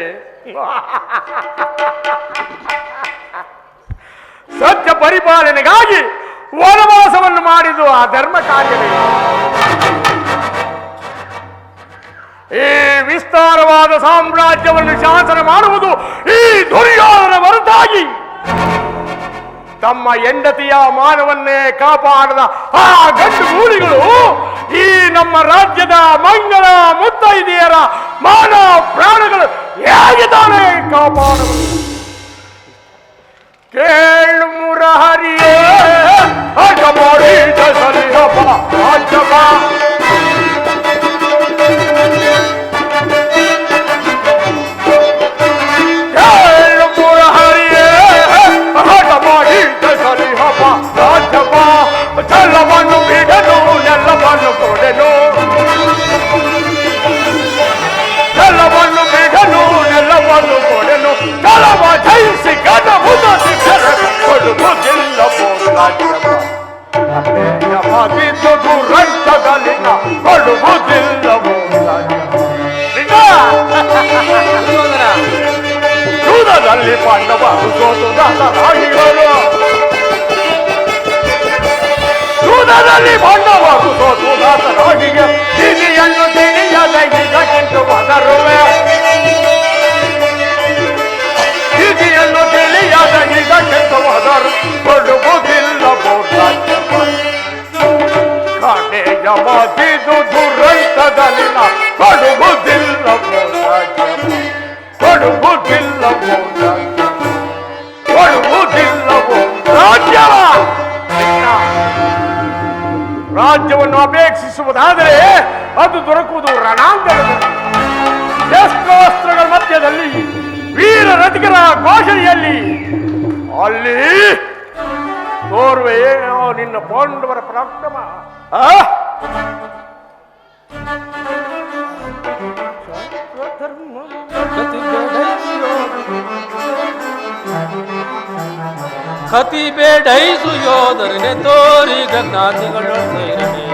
ಸತ್ಯ ಪರಿಪಾಲನೆಗಾಗಿ ವನವಾಸವನ್ನು ಮಾಡಿದ್ದು ಆ ಧರ್ಮ ಕಾರ್ಯವೇ. ಈ ವಿಸ್ತಾರವಾದ ಸಾಮ್ರಾಜ್ಯವನ್ನು ಶಾಸನ ಮಾಡುವುದು ಈ ದುರ್ಯೋಧನ ಹೊರತಾಗಿ ತಮ್ಮ ಹೆಂಡತಿಯ ಮಾನವನ್ನೇ ಕಾಪಾಡದ ಆ ಗಂಡು ಗೂಳಿಗಳು ಈ ನಮ್ಮ ರಾಜ್ಯದ ಮಂಗಳ ಮುತ್ತೈದೆಯರ ಮಾನ ಪ್ರಾಣಗಳು ಹೇಗೆ ತಾನೇ ಕಾಪಾಡಬಹುದು? ಕೇಳು ಮುರಹರಿಯೇ ಚಲ್ಲವನ್ನು ಬಿಡನು ನೆಲ್ಲವನ್ನು ಕೊಡೆನು, ಚಲ್ಲವನ್ನು ಬಿಡನು ನೆಲ್ಲವನ್ನು ಕೊಡೆನು, ಚಲವ ಜಯಿಸಿ ಗಣಬುದಿ ಕೊಡುವುದಿಲ್ಲವೋ ದುರಂತದಲ್ಲಿನ ಕೊಡುವುದಿಲ್ಲವೋ ಯುದ್ಧದಲ್ಲಿ ಪಾಂಡವರು ಸೋತು ದಾಸರಾಗಿಗಳು, ಯುದ್ಧದಲ್ಲಿ ಪಾಂಡವರು ಸೋತು ದಾಸರಾಗಿಗೆ ತಿನಿಯನ್ನು ತಿಳಿಯದ ಈಗ ಕೆಂಟು ಬದರುವೆ, ತಿನಿಯನ್ನು ತಿಳಿಯದ ಈಗ ಕೆಂಟು ಬದರು ಕೊಡುವುದಿಲ್ಲವೋ ಕಾಣೆಯ ಮಾತಿದು ದುರಂತದಲ್ಲಿನ ಕೊಡುವುದಿಲ್ಲವೋ ಕೊಡುವುದಿಲ್ಲವೋ ಕೊಡುವುದಿಲ್ಲವೋ ರಾಜ್ಯ. ರಾಜ್ಯವನ್ನು ಅಪೇಕ್ಷಿಸುವುದಾದರೆ ಅದು ದೊರಕುವುದು ರಣಾಂಗಣದಲ್ಲಿ, ಶಸ್ತ್ರಾಸ್ತ್ರಗಳ ಮಧ್ಯದಲ್ಲಿ, ವೀರ ರಥಿಕರ ಘೋಷಣೆಯಲ್ಲಿ. ಅಲ್ಲಿ ತೋರ್ವೆ ನಿನ್ನ ಪಾಂಡವರ ಪರಾಕ್ರಮ. ಕತಿ ಬೇಡೈಸು ಯೋಧರನೆ ತೋರಿ ಗಜ್ಞಾತಿಗಳು ಸೇರನೆ,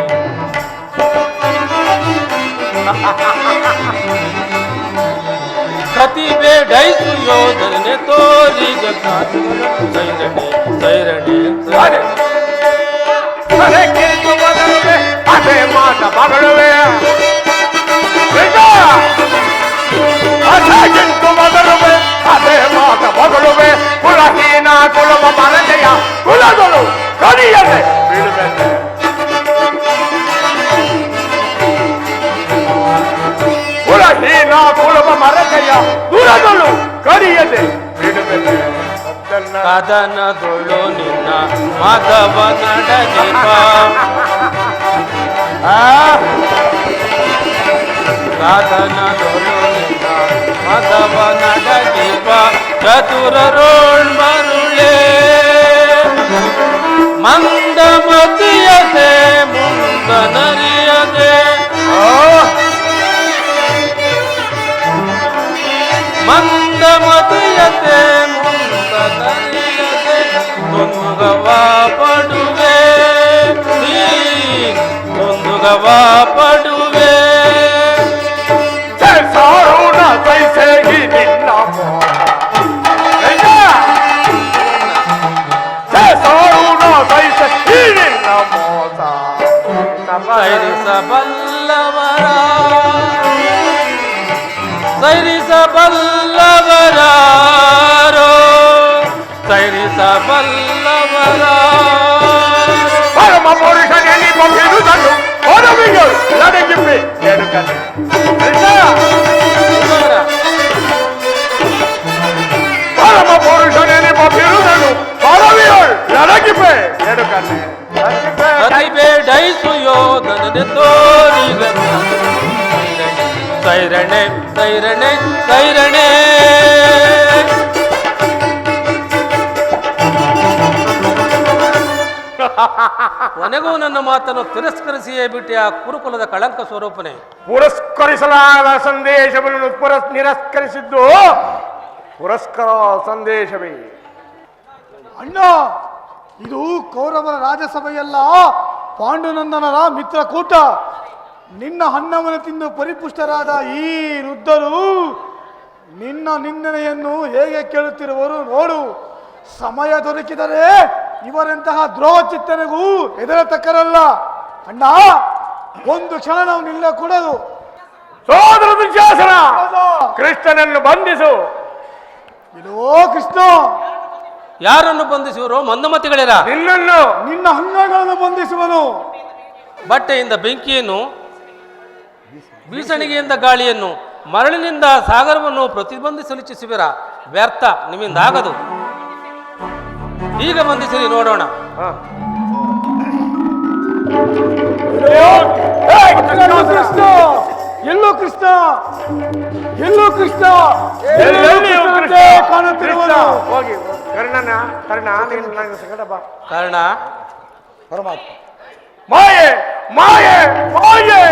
ಕತಿ ಬೇಡೈಸು ಯೋಧರನೆ ತೋರಿ ಗಜ್ಞಾತಿಗಳು ಸೈರಣೆ ಸೈರಣೆ ಅದೇ ಮಾತ ಮಗಳುವೆ ಅದಾಗಿಂತು ಮೊದಲುವೆ ಅದೇ ಮಾತ ಮಗಳುವೆ. ಕುಲಹೀನ ಕುಲಮ ಮರತೆಯ ಕುಲಗಳು ಕಡಿಯದೆ ಬೀಳುತ್ತದೆ. ಕುಲಹೀನ ಕುಲಮ ಮರತೆಯ ಕುಲಗಳು ಕಡಿಯದೆ ಬೀಳುತ್ತದೆ. ಕದನದೊಳು ನಿನ್ನ ಮದವ ನಡಗಿಪ, ಕದನದೊಳು ನಿನ್ನ ಮದವ ನಡಗಿಪ, ಚತುರರೋಳ್ ಮರುಳೇ ಮಂದಮತಿಯದೆ ಮುಂದನರಿಯದೆ, ಮಂದಮತಿಯತೆ ಮುಂದನರಿಯದೆ ತುಂಗವ ಪಡುವೆ, ತುಂಗವ ಪಡುವೆ. ಸಾರೋಣ ಸೈಸೇಗಿ ನಿನ್ನ ಸಾರೋಣ ಸೈಸೇಗಿ ನಿನ್ನ ಮೋಸ ಸೈರಿಸಬಲ್ಲವರ ಸೈರಿಸಬಲ್ಲವರಾರೋ ಸೈರಿಸಬಲ್ಲವರ ಪರಮ ಪುರುಷನೇ ಬಂದಿರುವುದನ್ನು ಹೊರವಿಗಳು ನಡೆಗಿಪ್ಪೆ ಎಡುಕನೆ ಪರಮ ಪುರುಷನೇ ಬಂದಿರುವುದನ್ನು ಹೊರವಿಗಳು ನಡೆಗಿಪ್ಪೆ ಎಡುಕನೆ ಕೈ ಬೇಡ ಕೈರಣೆ ಕೈರಣೆ ಕೈರಣೆ. ಕೊನೆಗೂ ನನ್ನ ಮಾತನ್ನು ತಿರಸ್ಕರಿಸಿಯೇ ಬಿಟ್ಟೆ ಆ ಕುರುಕುಲದ ಕಳಂಕ ಸ್ವರೂಪನೇ. ಪುರಸ್ಕರಿಸಲಾದ ಸಂದೇಶವನ್ನು ನಿರಸ್ಕರಿಸಿದ್ದು ಪುರಸ್ಕಾರ ಸಂದೇಶವೇ. ಅಣ್ಣ, ಇದು ಕೌರವರ ರಾಜಸಭೆಯಲ್ಲ, ಪಾಂಡುನಂದನರ ಮಿತ್ರಕೂಟ. ನಿನ್ನ ಅನ್ನವನ್ನು ತಿಂದು ಪರಿಪುಷ್ಟರಾದ ಈ ವೃದ್ಧರು ನಿನ್ನ ನಿಂದನೆಯನ್ನು ಹೇಗೆ ಕೇಳುತ್ತಿರುವರು ನೋಡು. ಸಮಯ ದೊರಕಿದರೆ ಇವರಂತಹ ದ್ರೋಹ ಚಿತ್ತನೆಗೂ ಹೆದರತಕ್ಕರಲ್ಲ. ಅಣ್ಣ, ಒಂದು ಕ್ಷಣ ನಾವು ನಿಲ್ಲ ಕೊಡದು. ಸೋದರ ದುಶ್ಯಾಸನ, ಕೃಷ್ಣನನ್ನು ಬಂಧಿಸು. ಇದೋ ಕೃಷ್ಣ, ಯಾರನ್ನು ಬಂಧಿಸುವರು? ಮಂದಮತಿಗಳಿರ. ನಿನ್ನನ್ನು ನಿನ್ನ ಅಂಗಗಳನ್ನು ಬಂಧಿಸುವನು. ಬಟ್ಟೆಯಿಂದ ಬೆಂಕಿಯನ್ನು, ಬೀಸಣಿಗೆಯಿಂದ ಗಾಳಿಯನ್ನು, ಮರಳಿನಿಂದ ಸಾಗರವನ್ನು ಪ್ರತಿಬಂಧಿಸಲು ಇಚ್ಛಿಸುವಿರ? ವ್ಯರ್ಥ, ನಿಮ್ಮಿಂದಾಗದು. ಈಗ ಬಂಧಿಸಿರಿ ನೋಡೋಣ. ಕೃಷ್ಣ, ಎಲ್ಲೋ ಕೃಷ್ಣ, ಎಲ್ಲೋ ಕೃಷ್ಣ, ಕಾಣುತ್ತಿರುವನು. ಹೋಗಿ ಕರ್ಣ ನಿನ್ನ ಸಂಕಟ ಬಾ. ಕಾರಣ ಪರಮಾತ್ಮ ಮಾಯೆ ಮಾಯೆ ಮಾಯೆ